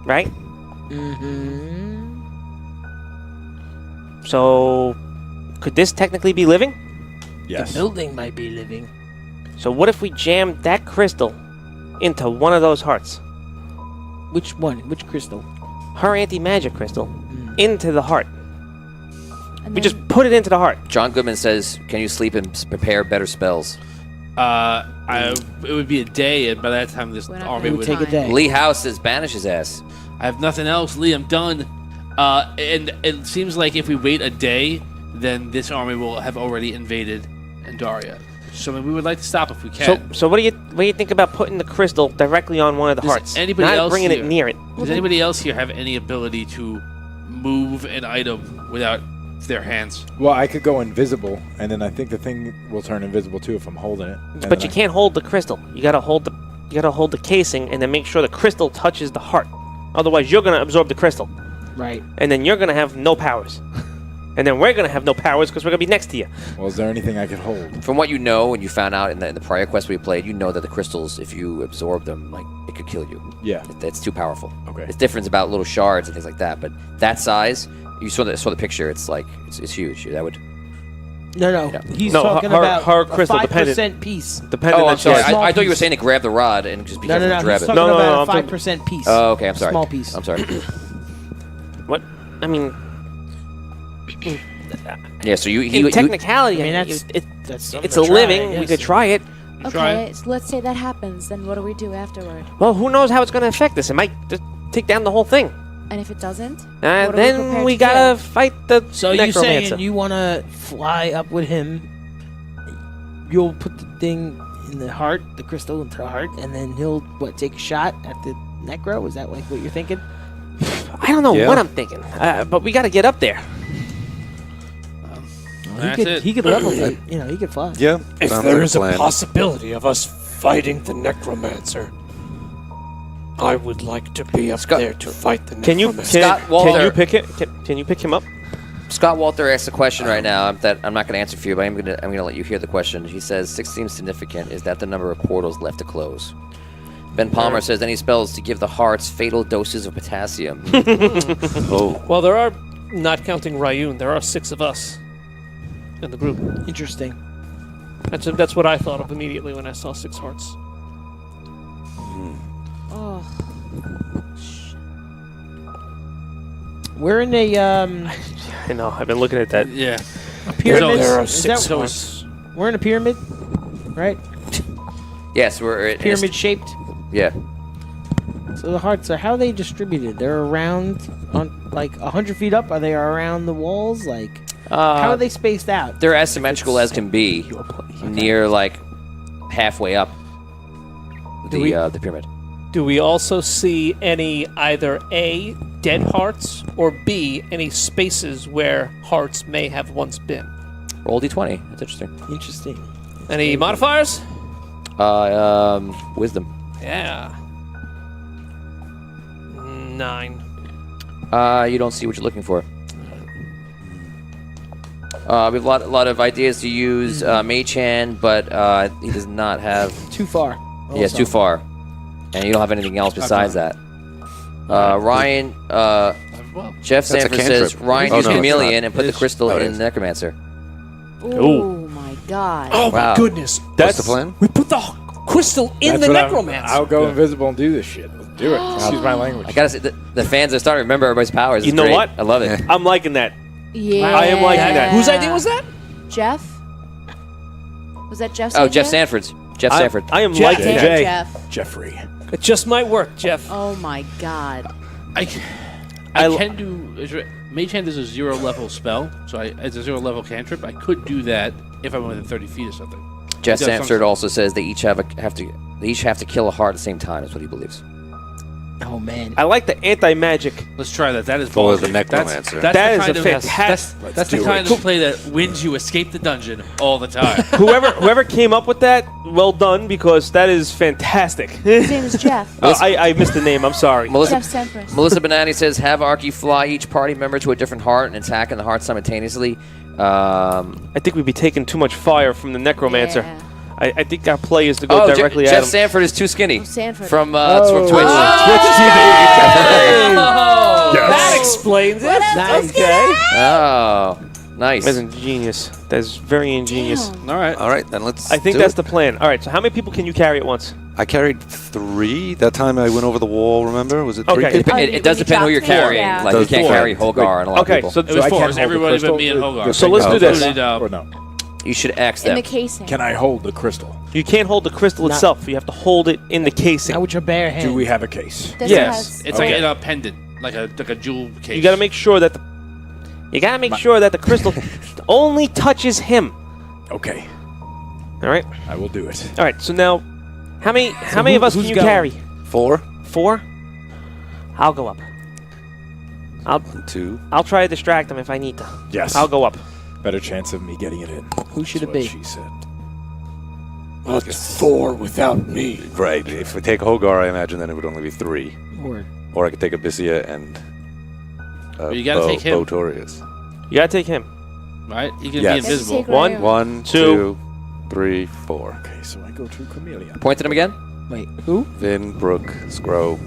right? mm-hmm. So could this technically be living? Yes. The building might be living. So what if we jammed that crystal into one of those hearts? Which one? Which crystal? Her anti-magic crystal into the heart. And We then- just put it into the heart. John Goodman says, "Can you sleep and prepare better spells?" It would be a day, and by that time this We're not army gonna would take a day. Lee House says, "Banish his ass." I have nothing else, Lee. I'm done. And it seems like if we wait a day, then this army will have already invaded Andaria. So we would like to stop if we can. So what do you think about putting the crystal directly on one of the Does hearts? anybody Not else bringing here- it near it. Does anybody else here have any ability to move an item without their hands? Well, I could go invisible, and then I think the thing will turn invisible too if I'm holding it. And But then you I- can't hold the crystal. You gotta hold the casing and then make sure the crystal touches the heart. Otherwise, you're gonna absorb the crystal, Right. and then you're gonna have no powers, and then we're gonna have no powers because we're gonna be next to you. Well, is there anything I could hold? From what you know, and you found out in the prior quest we played, you know that the crystals, if you absorb them, like it could kill you. Yeah. It's too powerful. Okay. It's different about little shards and things like that, but that size, you saw the picture. It's like it's huge. That would. No. Yeah. He's No, talking her- about her a crystal 5% dependent. piece. Depending Oh, on I'm sorry. size. Small I thought you were piece. saying to grab the rod and just be No. careful to grab He's it. talking No, about I'm a talking- 5% piece. Oh, okay. I'm sorry. Small piece. I'm sorry. What? I mean, Yeah. So you in technicality, I mean, it's that's something it's to a try, living. I We guess. could try it. Try Okay, so let's say that happens. Then what do we do afterward? Well, who knows how it's gonna affect us? It might just take down the whole thing. And if it doesn't, And what are then prepared we to gotta do? fight the So you're necromancer. saying you want to fly up with him? You'll put the thing in the heart, the crystal into the heart, and then he'll take a shot at the necro? Is that like what you're thinking? I don't know Yeah. what I'm thinking, but we gotta get up there. That's it. He could levitate. He could fly. Yeah. If sounds there like is a plan. possibility of us fighting the Necromancer, I would like to be up Scott- there to fight the Can you Necromancer. Scott can Walter. you pick it? Can you pick him up? Scott Walter asked a question right now that I'm not going to answer for you, but I'm going to let you hear the question. He says 6 seems significant. Is that the number of portals left to close? Ben Palmer says any spells to give the hearts fatal doses of potassium. Oh. Well, there are, not counting Ryun, there are 6 of us in the group. Interesting. That's what I thought of immediately when I saw 6 hearts. Oh. We're in a I know. I've been looking at that. Yeah. pyramid. There are Is 6 that- hearts. We're in a pyramid, right? Yes, we're in Pyramid shaped. Yeah. So the hearts are how are they distributed? They're around on like 100 feet up. Are they around the walls? Like how are they spaced out? They're as symmetrical as can be, near like halfway up the pyramid. Do we also see any either A, dead hearts, or B, any spaces where hearts may have once been? Roll d20. That's interesting. Interesting. Any modifiers? Wisdom. Yeah. 9. You don't see what you're looking for. We have a lot of ideas to use Mage Hand, but he does not have. Too far. Yeah, it's too far, and you don't have anything else besides that. Ryan, Jeff That's a Sanford says cantrip. Ryan Oh, use no, it's Chameleon not. and put the crystal Oh, it in is. the Necromancer. Oh my god. Oh Wow. my goodness. What's the plan? We put the crystal in the Necromancer. I'll go invisible and do this shit. Let's do it. Excuse my language. I gotta say, the fans are starting to remember everybody's powers. You It's know great. what? I love it. I'm liking that. Yeah. I am liking that. Whose idea was that? Jeff? Was that Jeff's Oh, idea? Jeff Sanford's. Jeff Sanford. I am Jeff. liking Okay, that. Jay. Jeff. Jeffrey. It just might work, Jeff. Oh my god. I can do. Mage Hand is a 0 level spell, so it's a 0 level cantrip. I could do that if I'm within 30 feet or something. Jeff He does Sanford something. also says they each have to kill a heart at the same time. That's what he believes. Oh man. I like the anti-magic. Let's try that. That is For the ballsy. Necromancer. That's That the is kind a of, fantastic. That's the do kind it. of play that wins you escape the dungeon all the time. Whoever came up with that, well done, because that is fantastic. His name is Jeff. I missed the name. I'm sorry. Melissa, Jeff Sampras. Melissa Benani says have Arky fly each party member to a different heart and attack in the heart simultaneously. I think we'd be taking too much fire from the Necromancer. Yeah. I think our play is to go directly at Jeff him. Sanford is too skinny. Oh, Sanford. From Twitch. That explains it. Okay. Oh, nice. That's ingenious. That's very ingenious. Damn. All right. All right, then let's. I think do that's it. the plan. All right, so how many people can you carry at once? I carried 3 that time I went over the wall. Remember? Was it 3? Okay. It does When you depend who you're dropped me, carrying. yeah. Like you Those can't four. carry Holgar and a lot Okay, of people. so It was I 4. can't It was hold the everybody but crystal? me and Hogar. So let's do this. Or no? You should X In them. the casing. Can I hold the crystal? You can't hold the crystal Not- itself. You have to hold it in the casing. Not with your bare hands. Do we have a case? This Yes. has- It's Okay. like a pendant, like a jewel case. You got to make sure that the crystal only touches him. Okay, All right. I will do it. All right. So now, how many of us can who's you going? carry? 4, 4. I'll go up. 2. I'll try to distract him if I need to. Yes. I'll go up. Better chance of me getting it in. Who should That's it what be? She said. Well, it's 4 without me. Right. If we take Hogar, I imagine then it would only be 3. Word. Or I could take Abyssia and. You gotta take him. Botorius. You gotta take him. right? You can Yes. be invisible. Take One, Ryan. 1, Two. 2, 3, 4. Okay, so I go to Chameleon. Point at him again. Wait, who? Vin, Brooke, Scro,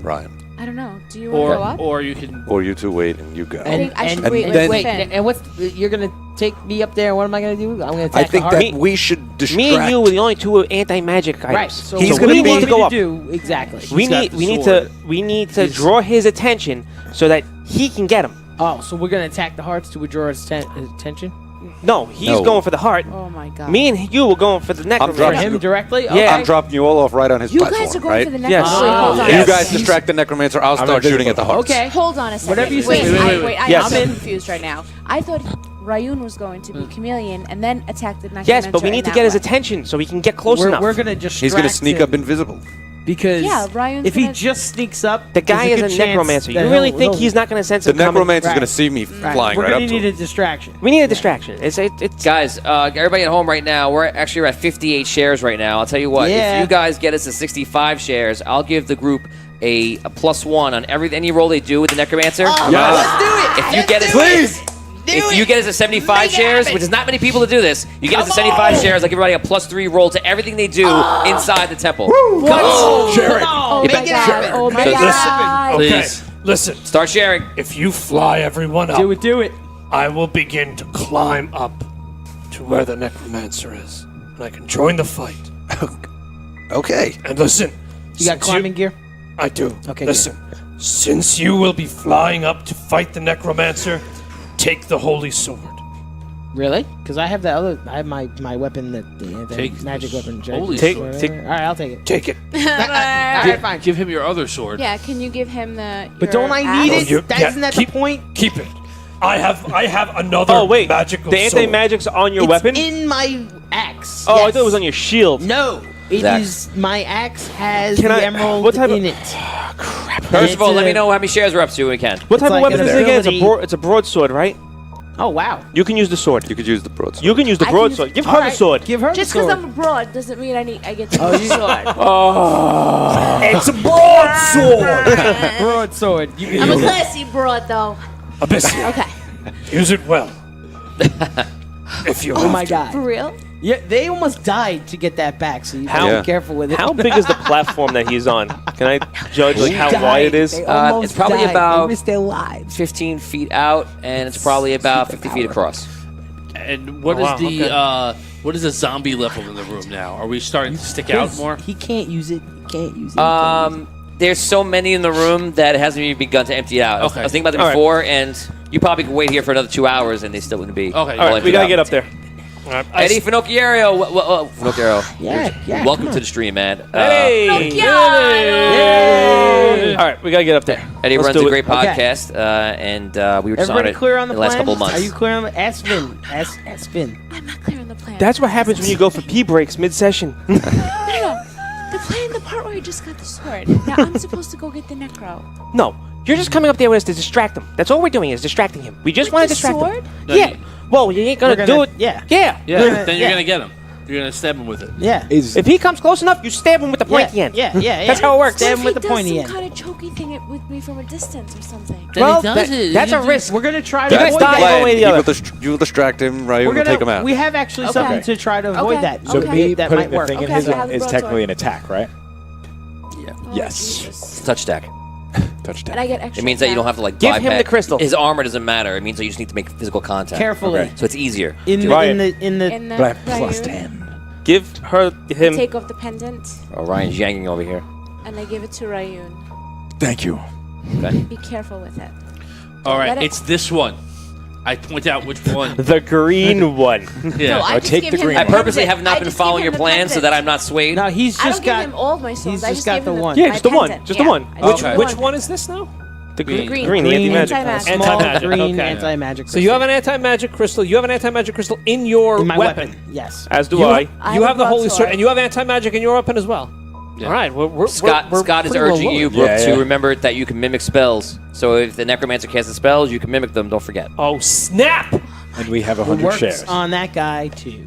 Ryan. I don't know. Do you want to go up? Or you can. Or you two wait and you go. I think I should and wait then- with Wait, Finn. and what's you're gonna take me up there? What am I gonna do? I'm gonna attack I think the that heart. we should distract. Me and you are the only two anti-magic items. Right. So He's what gonna do you be- want me go to up. do exactly? We got need the we need sword. to He's- draw his attention so that he can get him. Oh, so we're gonna attack the hearts to withdraw his attention? No, he's No. going for the heart. Oh my god. Me and you were going for the For necromancer. him directly? Yeah. Okay. I'm dropping you all off right on his You platform, guys are going right? for the Yes. necklace. Wait, hold on. You Yes. guys distract the necromancer. I'll I'm start shooting invisible. at the hearts. Okay, hold on a second. Whatever you say. Wait, Wait. I'm Yes. so confused right now. I thought Rayun was going to be chameleon and then attack the necromancer. Yes, but we need in to that get his way. attention so he can get close We're, enough. we're gonna distract He's going to sneak him up invisible. because Yeah, Ryan's if he gonna- just sneaks up, the guy there's is a a good chance necromancer. You that really he'll- think he'll- he's not going to sense The him coming? necromancer's Right. going to see me Right. flying We're right gonna up to need him. a distraction. We need a distraction. It's Guys, everybody at home right now, we're at 58 shares right now. I'll tell you what, Yeah. if you guys get us to 65 shares, I'll give the group a +1 on any roll they do with the necromancer. Let's do it. If you get us, if you get us to 75 shares, which is not many people to do this, you get us to 75 shares. I'll give everybody a +3 roll to everything they do inside the temple. Sharing. Oh You my bet- god. Oh my So god. Please. Listen, Start sharing. if you fly everyone up, Do it. Do it. I will begin to climb up to where the necromancer is. and I can join the fight. Okay. And listen, You got since climbing gear? I do. Okay, Listen, since you will be flying up to fight the Necromancer, take the Holy Sword. Really? Because I have that other. I have my weapon the Take magic the weapon. holy Take. sword. All right, I'll take it. Take it. All right, fine. Give him your other sword. Yeah, can you give him the? But don't I need Oh, it? you- yeah, Isn't that keep- the point? Keep it. I have another Oh wait, magical the sword. anti-magic's on your It's weapon. in my axe. Oh, I yes. thought it was on your shield. No, it Zach. is. My axe has Can the I- emerald what type of- in it. First of all, It's let a- me know how many shares we're up to when we can. What type It's of like weapon an is it again? It's a ability- it's a broadsword, right? Oh wow. You can use the sword. You could use the broadsword. You can use the I can use- broadsword. Give All her right, the sword. Give her Just the because sword. I'm abroad doesn't mean I get to Oh, use you- the sword. It's a broadsword. broadsword. You can I'm a use it. classy broad, though. Abyssia. Okay. Use it well. If you Oh have my to. god. For real? Yeah, they almost died to get that back, so you How- gotta be careful with it. How big is the platform that he's on? Can I judge like how Died. wide it is? They almost it's probably died. about- They risked their lives. 15 feet out, and it's probably about 50 feet across. And what is wow, the okay. what is the zombie level in the room now? Are we starting to stick out more? He can't use it. He can't use it. There's so many in the room that it hasn't even begun to empty out. Okay. I was thinking about it All right. before, and you probably could wait here for another 2 hours, and they still wouldn't be. Okay. All all right, we emptied gotta out. get up there. Eddie Finocchiaro, Finocchiaro. Yeah, yeah, Welcome come to on. the stream, man. Hey! Yay! All right, we gotta get up there. Eddie Let's runs do a it. great Okay. podcast, and we were just on Everybody it clear on the the last plan? couple of months. Are you clear on the ask Vin? Ask Vin. I'm not clear on the plan. That's what happens when you go for pee breaks mid-session. No. The plan, the part where I just got the sword. Now I'm supposed to go get the necro. No, you're just coming up there with us to distract him. That's all we're doing is distracting him. We just With want to the distract sword? him. No, Yeah. you- Well, you ain't gonna We're do gonna- it. yeah. Yeah. Yeah. Then you're yeah. gonna get him. You're gonna stab him with it. Yeah. If he comes close enough, you stab him with the pointy end. Yeah. That's how it works. Stab What him if with he the does pointy some end. kind of choky thing with me from a distance or something? Then Well, he does it. that's You a do- risk. We're gonna try to You guys avoid die that. one way or the other. You'll distract him, right? We're We'll take him gonna. out. We have actually Okay. something to try to avoid Okay. that. So Okay. me that putting might the work. thing in Okay, his so I arm have the is broadsword. technically an attack, right? Yeah. Oh, Yes. Jesus. Touch stack. Touchdown. And I get extra. It means that you don't have to Give him bypass. the crystal. His armor doesn't matter. It means that you just need to make physical contact. Carefully. Okay. So it's easier. In the, Ryan. in the In the Black Ryu, plus 10. Give him. take off the pendant, Oh, Ryan's yanking over here. and I give it to Ryun. Thank you. Okay. Be careful with it. All right, Let it- it's this one. I point out which one. The green one. Yeah. No, I just take give the him green I one. purposely have I not been just following give your him the plan so that pendant. I'm not swayed. No, he's I don't just give got. him all of my swords. he's I just just got give the him one. Yeah, my just the one. pendant. Just the Yeah, one. I just Okay. give Which him one is this now? The green. Green. Green. The Green anti-magic. anti-magic. Small Anti-magic, green okay. anti-magic. So you have an anti-magic crystal. You have an anti-magic crystal in your in my weapon. weapon. Yes. As do You, I. you have the holy broadsword. sword, and you have anti-magic in your weapon as well. Yeah. All right, we're Scott is pretty urging well you, loaded. Brooke, Yeah, to yeah. remember that you can mimic spells. So if the Necromancer casts the spells, you can mimic them. Don't forget. Oh snap! And we have It 100 works shares. on that guy too.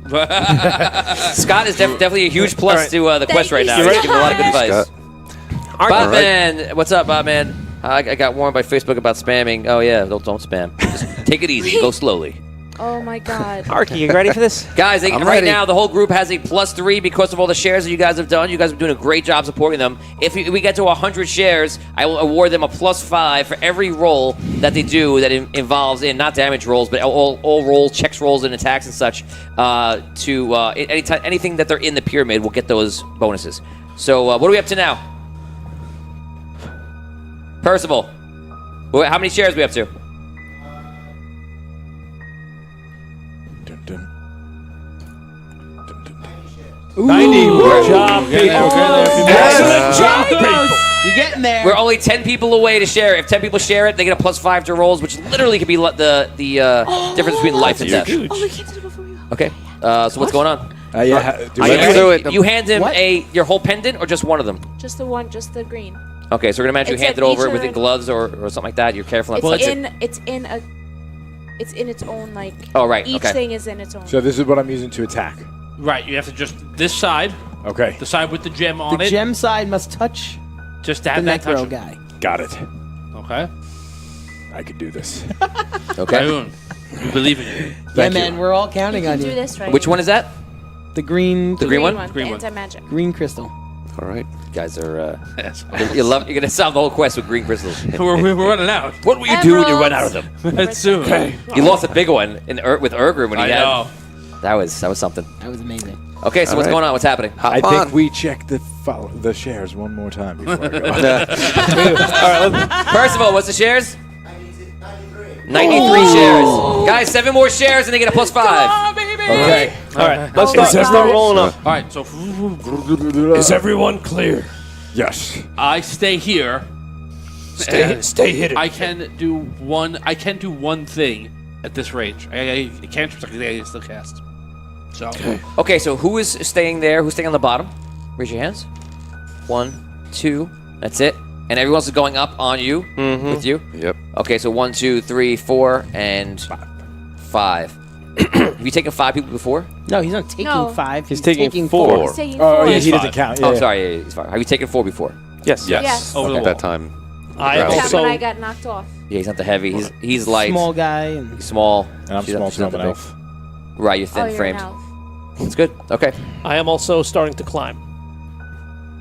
Scott is definitely a huge plus Alright. to the quest right you, now. He's giving a lot of good Scott. advice. All right. Bobman, what's up, Bobman? I got warned by Facebook about spamming. Oh yeah, don't spam. Just take it easy. Go slowly. Oh my god. Arky, you ready for this? Guys, I'm right ready. now the whole group has a +3 because of all the shares that you guys have done. You guys are doing a great job supporting them. If we get to 100 shares, I will award them a +5 for every roll that they do that involves in not damage rolls, but all rolls, checks rolls, and attacks and such. Anything that they're in the pyramid will get those bonuses. So what are we up to now? Percival, how many shares are we up to? Dun, dun. Dun, dun, dun. 90. Good job, people. Excellent job, people. You're getting there. We're only 10 people away to share it. If 10 people share it, they get a +5 to rolls, which literally could be the difference between life and death. Oh, we can't do it before you. Okay. So what's going on? Yeah, do I we- can do it. You hand him What? your whole pendant or just one of them? Just the one, just the green. Okay, so we're gonna imagine It's you hand at it over each within of- gloves or something like that. You're careful not to touch it. It's in its own like. Oh, right, Each okay. thing is in its own. So this is what I'm using to attack. Right. You have to just this side, Okay, the side with the gem on the it, gem side must touch just to the have that necro touch. guy. got it. Okay. I could do this. Okay. Ryan, we believe in you. Yeah, Thank you. man, we're all You counting can on do you. this right. Which one is that? The green, The green one? Green the one. anti-magic. green crystal. All right. You guys are. Yes. You're gonna solve the whole quest with green crystals. we're running out. What will you do when you run out of them? Soon. He lost a big one with Urgrim when I he had. know. That was something. That was amazing. Okay, so what's going on? What's happening? I think we check the shares one more time before I go. First of all, what's the shares? 93 shares. Guys, 7 more shares and they get a +5. Okay. All right, let's start rolling up. All right, so Is everyone clear? Yes. I stay here. Stay hidden. I can do one thing at this range. I can't I still cast. So Okay, so who is staying there? Who's staying on the bottom? Raise your hands. 1, 2. That's it. And everyone else is going up on you with you. Yep. Okay, so 1, 2, 3, 4, and 5. Have you taken 5 people before? No, he's not taking No. 5. He's taking 4. He's taking Oh, 4. yeah, he doesn't five. count. Oh, Yeah. sorry. Yeah, he's fine. Have you taken 4 before? Yes. Yes. over the At wall. that time. I Right. Except also. when I got knocked off. Yeah, he's not the heavy. He's light. Small guy. And He's small. And I'm She's small, not- she's not so I'm the an big. elf. Right, you're Oh, thin you're framed. an elf. That's good. Okay. I am also starting to climb.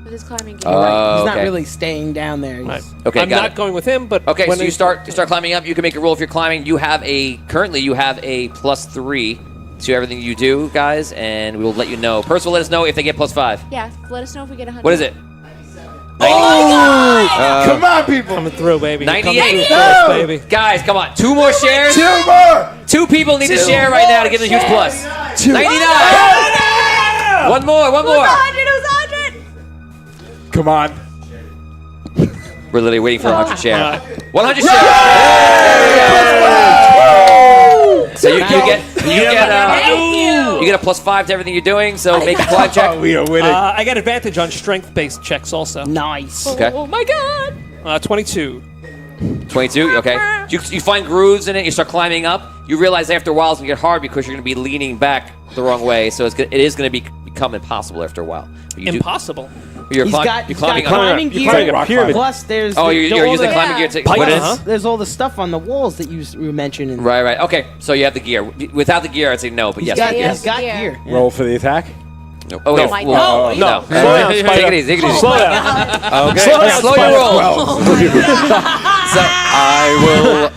With his climbing gear. He's not okay. really staying down there. He's- Right. Okay, I'm got not it. going with him, but Okay, when so you start climbing up. You can make a roll if you're climbing. You have currently you have a +3 to everything you do, guys, and we will let you know. First, will let us know if they get +5. Yeah, let us know if we get 100. What is it? Come on, people. coming through, baby. You're coming 98. through first, baby. Guys, come on. 2 more shares. 2 more. 2 people need to share right now to give them a huge plus. 99. One more. 100, it was 100. Come on. We're literally waiting for 100 share. 100 share. So you get a +5 to everything you're doing. So make a climb check. Oh, we are winning. I got advantage on strength-based checks also. Nice. Okay. Oh my god. 22. 22. Okay. You find grooves in it. You start climbing up. You realize after a while it's gonna get hard because you're gonna be leaning back the wrong way. So it is gonna become impossible after a while. But you Impossible. You're He's got climbing up. climbing You're climbing gear. a pyramid. Plus, there's Oh, you're all using the climbing gear to. What is? There's all the stuff on the walls that you were mentioning. Right. Okay. So you have the gear. Without the gear, I'd say no. But yes. He's got Yeah. gear. Roll for the attack. Oh, No. yeah. My Well, God. no. Slow down, Take Spider. it easy. Take it easy. Slow down. Okay. Slow your roll. I will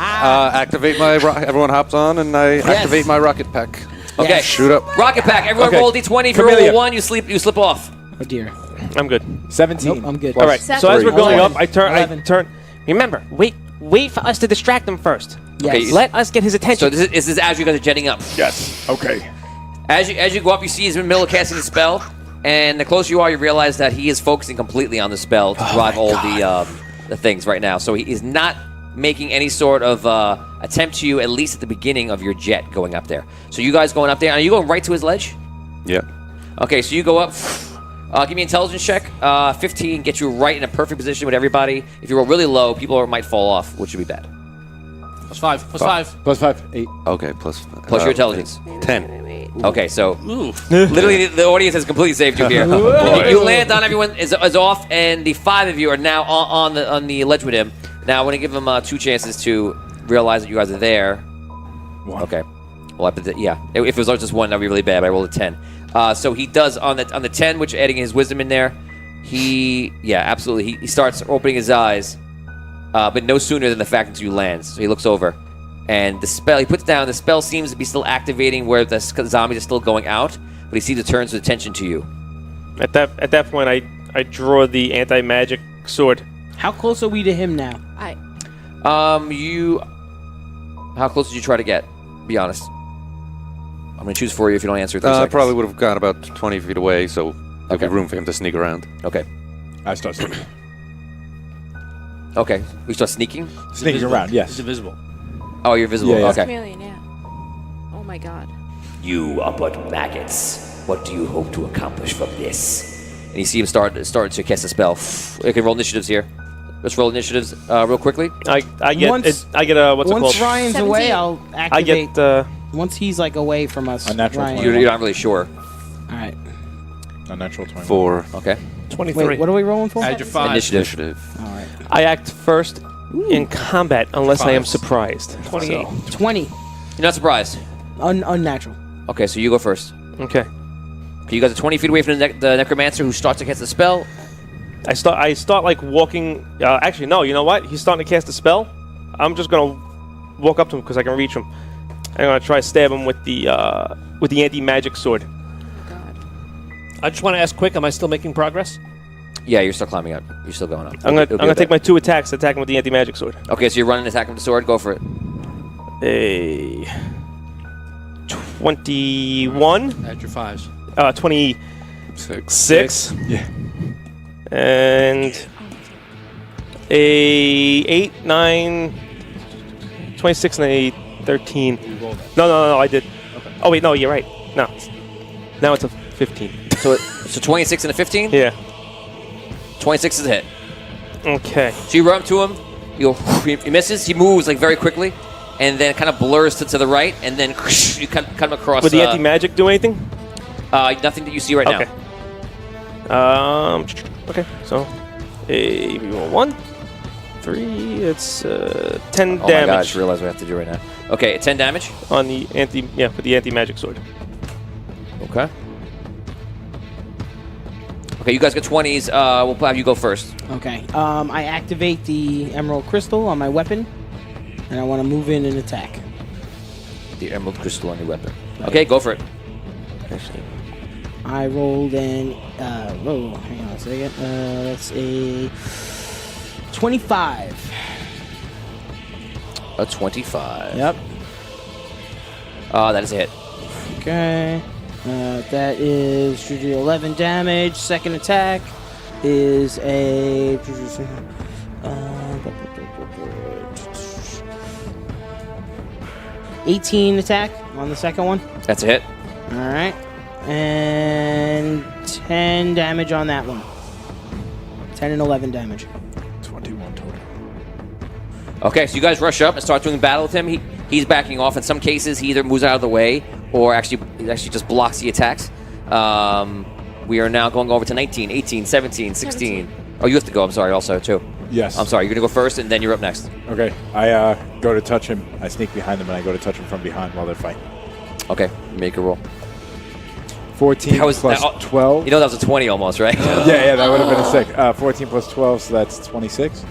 activate my. Everyone hops on, and I activate my rocket pack. Okay. Yes. Shoot up. Rocket pack. Everyone Okay. roll D20. If you roll Camellia. a 1, you slip off. Oh dear. I'm good. 17. Nope, I'm good. All right. So as we're going 11. up, I turn. 11. Remember, wait for us to distract him first. Yes. Okay, Let us get his attention. So this is as you guys are jetting up. Yes. Okay. As you go up, you see he's in the middle of casting the spell, and the closer you are, you realize that he is focusing completely on the spell to drive all the things right now. So he is not making any sort of attempt to you, at least at the beginning of your jet going up there. So you guys going up there, are you going right to his ledge? Yeah. Okay, so you go up. Give me an intelligence check. 15 gets you right in a perfect position with everybody. If you roll really low, people might fall off, which would be bad. +5. +5. +5. 8. Okay. Plus Plus your intelligence. 10. Okay, so Ooh. literally the audience has completely saved you here. You land on everyone is off, and the 5 of you are now on the ledge with him. Now I want to give him 2 chances to realize that you guys are there. 1. Okay. Well, yeah. If it was just 1, that'd be really bad. But I rolled a 10. So he does on the 10, which adding his wisdom in there. Absolutely. He starts opening his eyes, but no sooner than the fact that you land. So he looks over, and the spell he puts down. The spell seems to be still activating where the zombies are still going out, but he seems to turn his attention to you. At that point, I draw the anti-magic sword. How close are we to him now? How close did you try to get? Be honest. I'm gonna choose for you if you don't answer. 3 I seconds. probably would have gone about 20 feet away, so there'd Okay. be room for him to sneak around. Okay. I start sneaking. Okay. We start sneaking. Sneaking around, yes. He's invisible. Oh, you're visible. Yeah, yeah. Okay. Chameleon, yeah. Oh my god. You are but maggots. What do you hope to accomplish from this? And you see him start to cast a spell. You can roll initiatives here. Let's roll initiatives real quickly. I get Once- what's it called? Once Ryan's 17. away, I'll I activate. get Once he's like away from us. Unnatural Ryan. 20. You're not really sure. All right. A natural 20. 4. Okay. 23. Wait, what are we rolling for? Add your 5. Initiative. All right. I act first in combat unless I am Fives. surprised. 28. 20. You're not surprised. Unnatural. Okay, so you go first. Okay. Okay, you guys are 20 feet away from the necromancer who starts to cast the spell. I start like walking. Actually, no. You know what? He's starting to cast a spell. I'm just gonna walk up to him because I can reach him. I'm gonna try to stab him with the with the anti-magic sword. I just want to ask quick, am I still making progress? Yeah, you're still climbing up. You're still going up. I'm gonna take my 2 attacks, attack him with the anti-magic sword. Okay, so you're running, attacking with the sword. Go for it. A 21. Add your 5s. 26. Yeah. And a 8, 9, 26, and a 13. No, I did. Okay. Oh wait, no, you're right. No. Now it's a 15. So 26 and a 15? Yeah. 26 is a hit. Okay. So you run up to him, he misses, he moves like very quickly, and then kind of blurs to the right, and then you cut him across. Would the anti-magic do anything? Nothing that you see right now. Okay, so a 1, 3, it's 10 damage. Oh my god, I just realized what I have to do right now. Okay, 10 damage? On the with the anti-magic sword. Okay. Okay, you guys got 20s. We'll have you go first. Okay. I activate the Emerald Crystal on my weapon, and I want to move in and attack. The Emerald Crystal on your weapon. Okay, go for it. I rolled an... hang on a second. That's a 25. A 25. Yep. That is a hit. Okay. That is 11 damage. Second attack is a 18 attack on the second one. That's a hit. All right. And 10 damage on that one. 10 and 11 damage. 21 total. Okay, so you guys rush up and start doing battle with him. He's backing off. In some cases, he either moves out of the way or actually just blocks the attacks. We are now going over to 19, 18, 17, 16. Oh, you have to go. I'm sorry, also, too. Yes. I'm sorry. You're going to go first, and then you're up next. Okay. I go to touch him. I sneak behind him, and I go to touch him from behind while they're fighting. Okay, make a roll. 14 plus 12. You know that was a 20 almost, right? Yeah, that would have been a 6. 14 plus 12, so that's 26.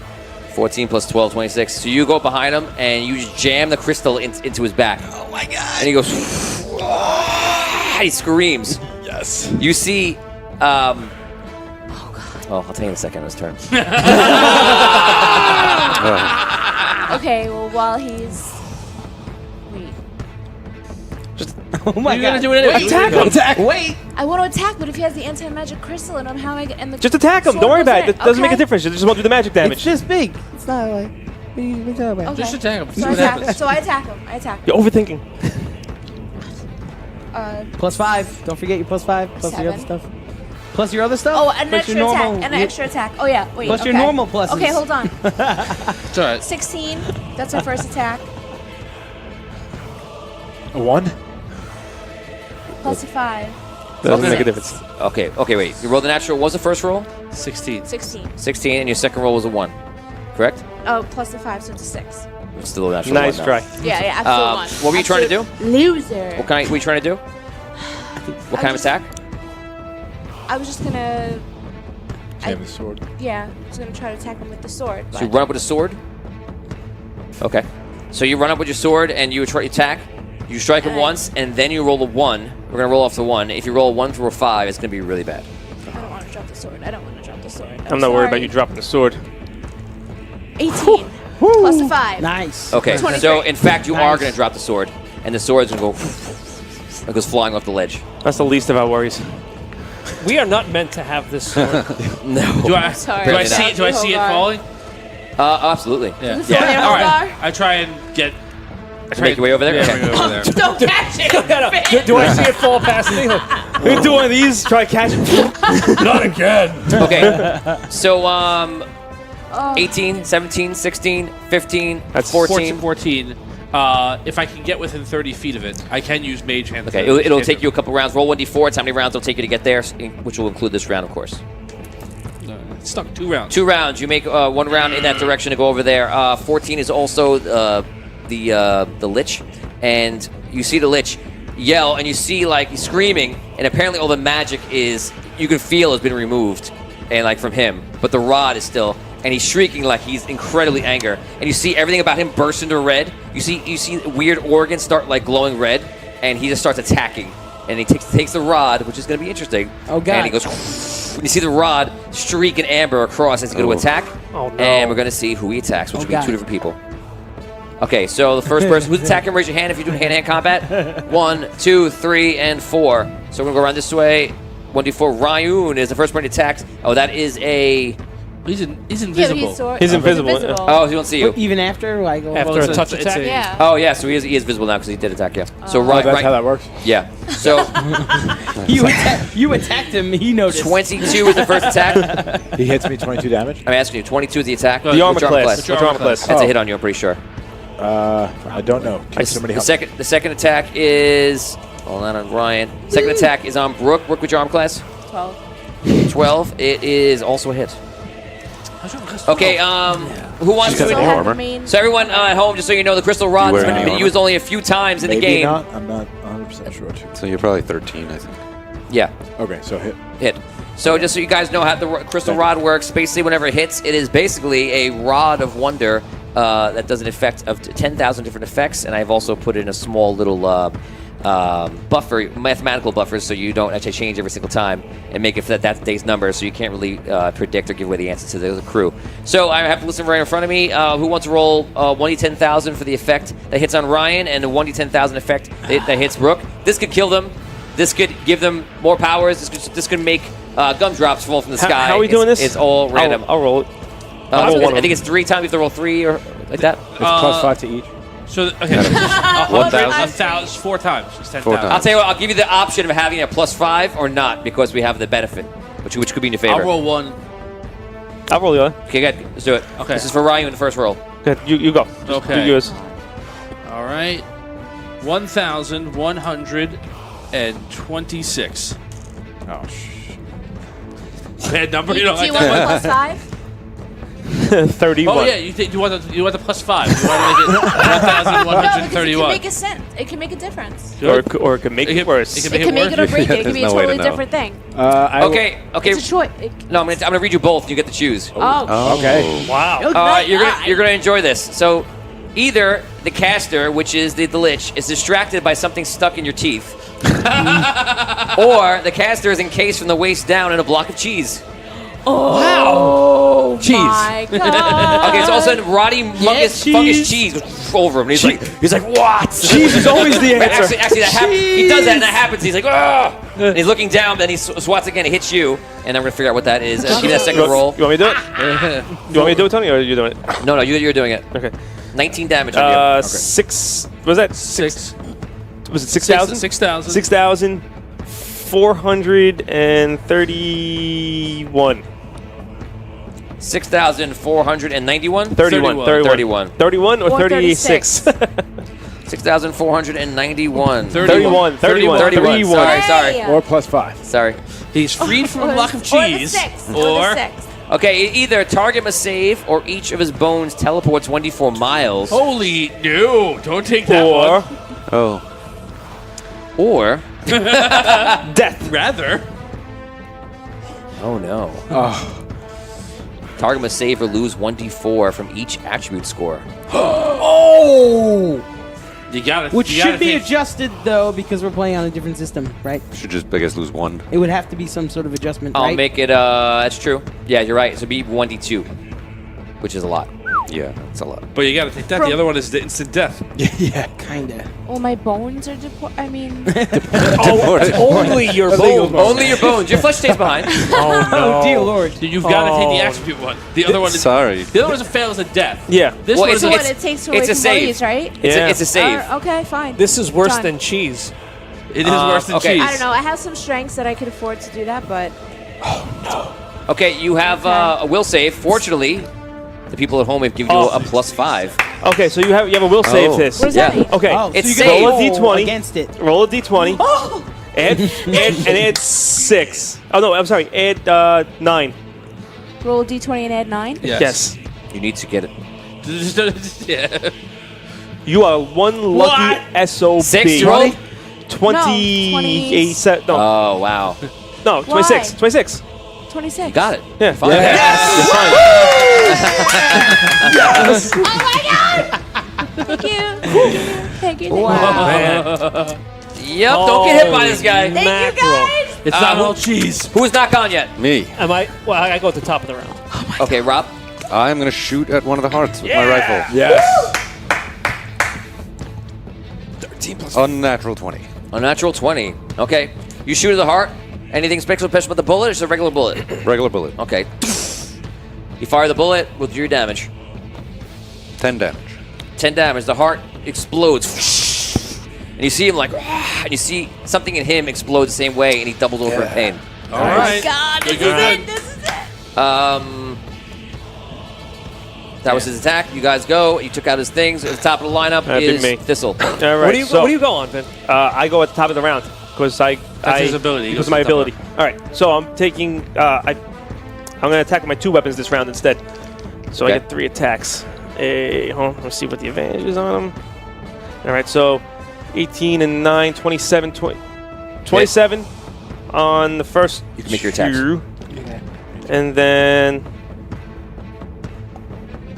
14 plus 12, 26. So you go behind him, and you just jam the crystal into his back. Oh, my God. And he goes... He screams. Yes. You see... oh, I'll tell you in a second. His turn. Okay, well, while he's... Wait. Oh my You're God. gonna do it anyway. Attack! Wait! I want to attack, but if he has the anti-magic crystal in him, how am I and the Just attack him. sword Don't worry goes about in it. It doesn't make a Okay. difference. You just won't do the magic damage. It's this big. It's not like... What are you talking about? Okay. Just attack him. See So I what attack, happens. so I attack him. You're overthinking. +5. Don't forget your +5. Plus your other 7. stuff. Plus your other stuff? Oh, and an Plus extra your attack. normal- And an extra attack. Oh, yeah. Wait. Plus your okay. normal pluses. Okay, hold on. It's all right. 16. That's my first attack. A 1? Plus a 5. Doesn't make a difference. Okay, wait. You rolled the natural. What was the first roll? 16. 16. 16, and your second roll was a 1. Correct? Oh, plus a 5, so it's a 6. It's still a natural. Nice 1 try. now. Yeah, absolute 1. What were you trying to do? Loser. What were you trying to do? What kind of attack? I was just gonna... Jam the sword. Yeah, I was gonna try to attack him with the sword. So you run up with a sword? Okay. So you run up with your sword, and you try to attack. You strike him once, and then you roll a 1. We're going to roll off the 1. If you roll a 1 through a 5, it's going to be really bad. I don't want to drop the sword. I'm not worried about you dropping the sword. 18. Plus a 5. Nice. Okay, 23. so in fact, you are Nice. going to drop the sword, and the sword's going to go... It goes flying off the ledge. That's the least of our worries. We are not meant to have this sword. No. Do I Sorry. do I Apparently see not. it Hogar. falling? Absolutely. Yeah. Is it falling in All right. Hogar? I try and get. Make your way over there? Yeah, Okay. make my way over there. Don't catch it! Do I see it fall past me? We do one of these, try to catch him. Not again. Okay. So, 18, 17, 16, 15, That's 14. 14. If I can get within 30 feet of it, I can use Mage Hand. Okay, it'll take you a couple rounds. Roll 1d4. It's how many rounds it'll take you to get there, which will include this round, of course. It's stuck 2 rounds. 2 rounds. You make 1 round in that direction to go over there. 14 is also the Lich, and you see the Lich yell, and you see like he's screaming, and apparently all the magic you can feel has been removed, and like from him, but the rod is still. And he's shrieking like he's incredibly angry. And you see everything about him burst into red. You see weird organs start like glowing red. and he just starts attacking. And he takes the rod, which is going to be interesting. Oh, God. And he goes. You see the rod streak in amber across as he's going to attack. Oh, no. And we're going to see who he attacks, which will be God. 2 different people. Okay, so the first person who's attacking, raise your hand if you're doing hand-to-hand combat. 1, 2, 3, and 4. So we're going to go around this way. 1d4. Ryun is the first one attacked. Oh, that is a... He's Yeah, invisible. but He's invisible. Oh, he won't see you. Even after I go. After a touch attack? Yeah. Oh, yeah, so he is visible now because he did attack, yeah. So Oh, that's how that works? Yeah. So You attacked him. He noticed. 22 is the first attack. He hits me 22 damage. I'm asking you, 22 is the attack? The armor Which class. Which armor class? That's a hit on you, I'm pretty sure. I don't know. Can somebody help me? The second attack is... Hold on Ryan. Second attack is on Brooke. Brooke, which arm class? 12. 12. It is also a hit. Okay, who wants She's got to... no armor. So everyone at home, just so you know, the crystal rod's wearing any been armor? used only a few times in the Maybe game. not. I'm not 100% sure. So you're probably 13, I think. Yeah, Okay, so hit. So just so you guys know how the crystal rod works, basically whenever it hits, it is basically a rod of wonder that does an effect of 10,000 different effects, and I've also put in a small little buffer, mathematical buffers, so you don't actually change every single time and make it for that day's number, so you can't really predict or give away the answer to the crew. So I have to listen right in front of me. Who wants to roll 1d10,000 for the effect that hits on Ryan and a 1d10,000 effect that hits Brooke? This could kill them. This could give them more powers. This could make gumdrops fall from the sky. How are we doing this? It's all random. I'll roll it. I think it's 3 times. You have to roll 3 or like that. It's plus 5 to each. So, okay. 1,000? 4 times. It's 10,000. 4 times. I'll tell you what. I'll give you the option of having a plus 5 or not because we have the benefit, which could be in your favor. I'll roll 1. I'll roll the other. Okay, good. Let's do it. Okay. This is for Ryan in the first roll. Good. You go. Just Okay. do yours. All right. 1,126. Oh, Bad number. Do You you don't like want that plus 5? 31. Oh yeah, you want the plus 5. You want to make it No, because it can 1,131. make a sense. It can make a difference. Or it could make it worse. It It can make it or break it. It can be a There's no way to totally know. different thing. Okay. It's a choice. No, I'm gonna read you both. You get to choose. Oh. Okay. Wow. You're gonna enjoy this. So, either the caster, which is the lich, is distracted by something stuck in your teeth, or the caster is encased from the waist down in a block of cheese. Oh my god. Okay, so all of a sudden, rotty fungus cheese goes over him. And he's like, what? Cheese is always the answer. Actually, he does that, and that happens. He's like, oh! And he's looking down, then he swats again. He hits you, and I'm gonna figure out what that is. Give me that second roll. You want me to do it? You want me to do it, Tony, or are you doing it? No, you're doing it. Okay. 19 damage on you. Okay. 6. Was that 6? Was it 6,000? 6,000. 6,431. 6,491? 31. 31 or 36? 6,491. 31. Sorry. Or plus 5. Sorry. He's freed from a block of Or the cheese. 6. Or Okay, either target must save or each of his bones teleports 1d4 miles. holy no! Don't take that Or one. Oh. Or... death. Rather. Oh no. Oh. Target must save or lose 1d4 from each attribute score. Oh! You gotta. Which you gotta should be take- adjusted though because we're playing on a different system, right? Should just, I guess, lose 1. It would have to be some sort of adjustment, I'll right? make it, that's true. Yeah, you're right. So it'd be 1d2, which is a lot. Yeah, that's a lot. But you gotta take that. The other one is the instant death. Yeah. Kinda. Oh, my bones are Only your bones. Only your bones. Your flesh stays behind. Oh, no. Oh, dear Lord. You've gotta take the attribute one. The other one is. Sorry. The other one is a fail as a death. Yeah. This Well, one it's is So a, what it takes away it's a from save. bodies, right? It's a save. Okay, fine. This is worse Done. than cheese. it is worse than okay. cheese. I don't know. I have some strengths that I could afford to do that, but Okay, you have a will save. Fortunately, the people at home have given you a plus 5. Okay, so you have a will save this. what does that mean? Okay. Oh, It's so you can roll a roll d20. against it. Roll a d20. Add 6. Oh no, I'm sorry. Add 9. Roll a d20 and add 9. Yes. You need to get it. Yeah. You are one lucky SOB. 6, you rolled? 28. No, Oh, wow. no, 26. Why? 26. 26. Got it. Yeah, fine. Yes. Oh my god! Thank you. Thank you. Wow. Yep, don't get hit by this guy. Thank you guys. It's not all cheese. Who's not gone yet? Me. Am I? Well, I go at the top of the round. Okay, Rob. I'm going to shoot at one of the hearts with my rifle. Yes. 13 plus Unnatural 20. Unnatural 20. Okay. You shoot at the heart. Anything special about the bullet or just a regular bullet? Regular bullet. Okay. You fire the bullet. We'll do your damage. 10 damage. 10 damage. The heart explodes. And you see him like, and you see something in him explode the same way, and he doubles over in pain. All right. God, this is it. This is it. That was his attack. You guys go. You took out his things. At the top of the lineup That'd be is me. Thistle. All right. What do you go on, Vin? I go at the top of the round because That's his ability. He Because goes of my to the top ability. All right. So I'm taking. I'm going to attack with my 2 weapons this round instead. So Okay. I get 3 attacks. Hold on. Let's see what the advantage is on them. All right. So 18 and 9, 27, 27 on the first. You can make your attacks. 2. And then.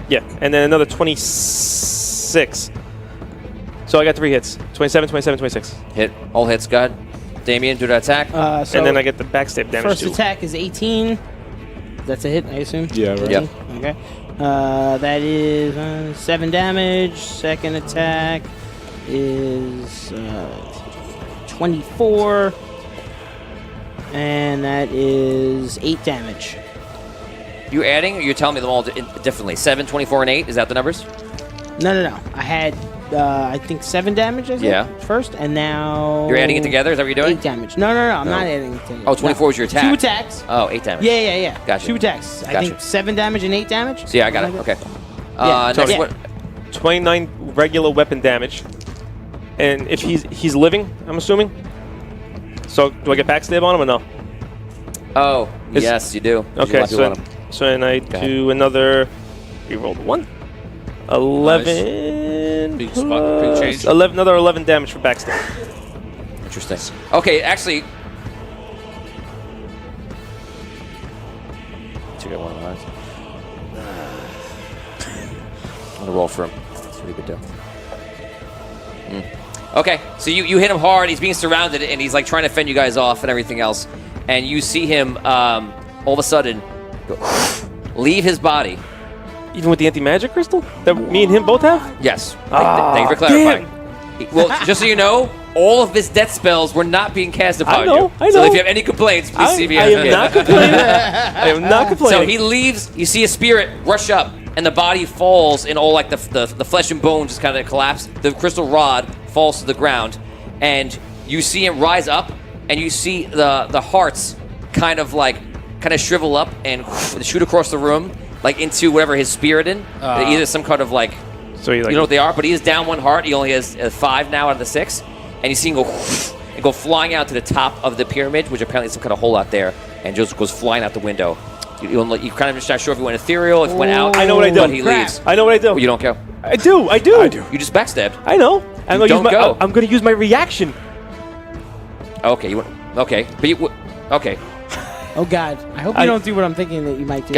Yeah, and then another 26. So I got 3 hits. 27, 27, 26. Hit. All hits. Go ahead. Damien, do that attack. So And then I get the backstab damage first too. attack is 18. That's a hit, I assume? Yeah, right. Yep. Okay. That is 7 damage. Second attack is 24. And that is 8 damage. You adding, or you're telling me them all differently? 7, 24, and 8? Is that the numbers? No. I had, I think, 7 damage, I think, Yeah. first, and now... You're adding it together? Is that what you're doing? 8 damage. No, I'm not adding it together. Oh, 24 is your attack. 2 attacks. Oh, 8 damage. Yeah. Gotcha. 2 attacks. I Gotcha. think 7 damage and 8 damage. So yeah, I got it. Something Okay. like that. Next Yeah. one. 29 regular weapon damage. And if he's living, I'm assuming. So do I get backstab on him or no? Oh, Is- yes, you do. Okay, You so then I do another. We rolled 1. 11. Big spot, big change. 11. Another 11 damage for backstab. Interesting. Okay, actually. To get one of mine. I'm gonna roll for him. That's what he would do. Okay, so you hit him hard. He's being surrounded, and he's like trying to fend you guys off and everything else. And you see him all of a sudden go, leave his body. Even with the anti-magic crystal that me and him both have? Yes. Thank you for clarifying. Well, just so you know, all of his death spells were not being cast upon you. I know. So if you have any complaints, please see me. I am not complaining. I am not complaining. So he leaves. You see a spirit rush up, and the body falls, and all like the flesh and bone just kind of collapse. The crystal rod falls to the ground, and you see him rise up, and you see the hearts kind of shrivel up and shoot across the room, like into whatever his spirit in. Either some kind of like. So you know what they are, but he is down 1 heart. He only has 5 now out of the 6, and you see him go flying out to the top of the pyramid, which apparently is some kind of hole out there, and just goes flying out the window. You kind of just not sure if he went ethereal, if he went out. I know what I do. But he leaves. I know what I do. Oh, you don't go. I do. You just backstabbed. I know. I'm don't go. I'm going to use my reaction. Okay, okay, but okay. Oh God! I hope you don't do what I'm thinking that you might do.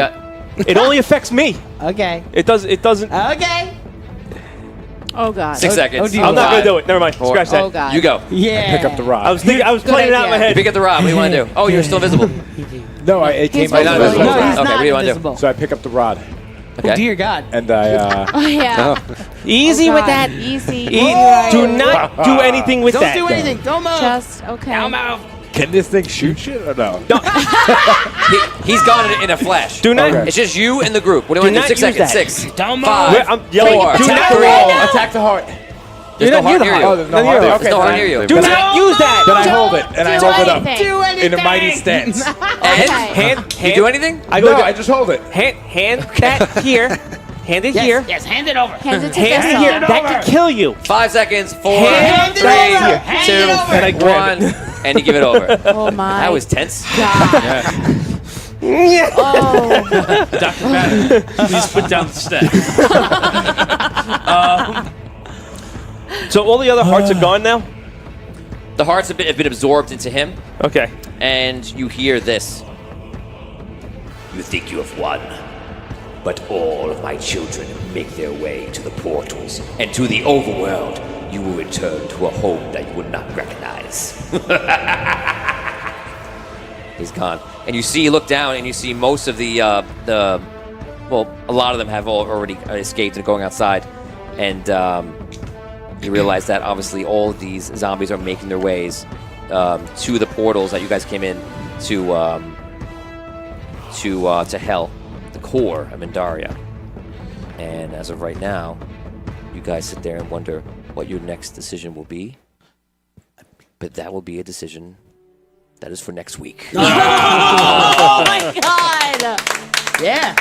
It only affects me. Okay. It doesn't. Okay. Oh God. 6 seconds. I'm not going to do it. Never mind. 4. Scratch that. Oh God. You go. Yeah. Pick up the rod. I was playing it out in my idea. head. You pick up the rod. What do you want to do? Oh, you're still visible. No, it came He's out. not No, invisible. No, he's Okay, not what do you wanna do? invisible. So I pick up the rod, Okay. Oh dear God. and I. Oh yeah. Easy Oh, with God. that. Easy. Do not do anything with Don't that. do anything. Don't move. Just okay. Ow, mouth. Can this thing shoot shit or no? He's gone in a flash. Do not. Okay. It's just you and the group. What do you want to do? not 6 use seconds. that. 6. Don't move. 5. I'm yelling. 4. Do Attack not the wall. Attack the heart. There's no heart near Oh, you. there's no heart. There's Okay, no heart fine. near you. Do not use that. Then I hold it and I do hold it up anything. Do anything. in a mighty stance. And you do anything? I No, go. I just hold it. Hand that here. Hand it here. Yes. Hand it over. Hand it to Hand it Thistle. here. That could kill you. 5 seconds. 4, Hand 3, it over. Hand 2, it over. And I grab 1, and you give it over. Oh my. That was tense. God. Oh. Dr. Madden, please put down the stack. So all the other hearts are gone now? The hearts have been absorbed into him, Okay. and you hear this. You think you have won, but all of my children make their way to the portals and to the overworld. you will return to a home that you would not recognize. He's gone. And you look down and you see most of well, a lot of them have already escaped and are going outside. And you realize that obviously all of these zombies are making their ways to the portals that you guys came in to hell, the core of Mindaria. And as of right now, you guys sit there and wonder what your next decision will be. But that will be a decision that is for next week. Oh my god! Yeah.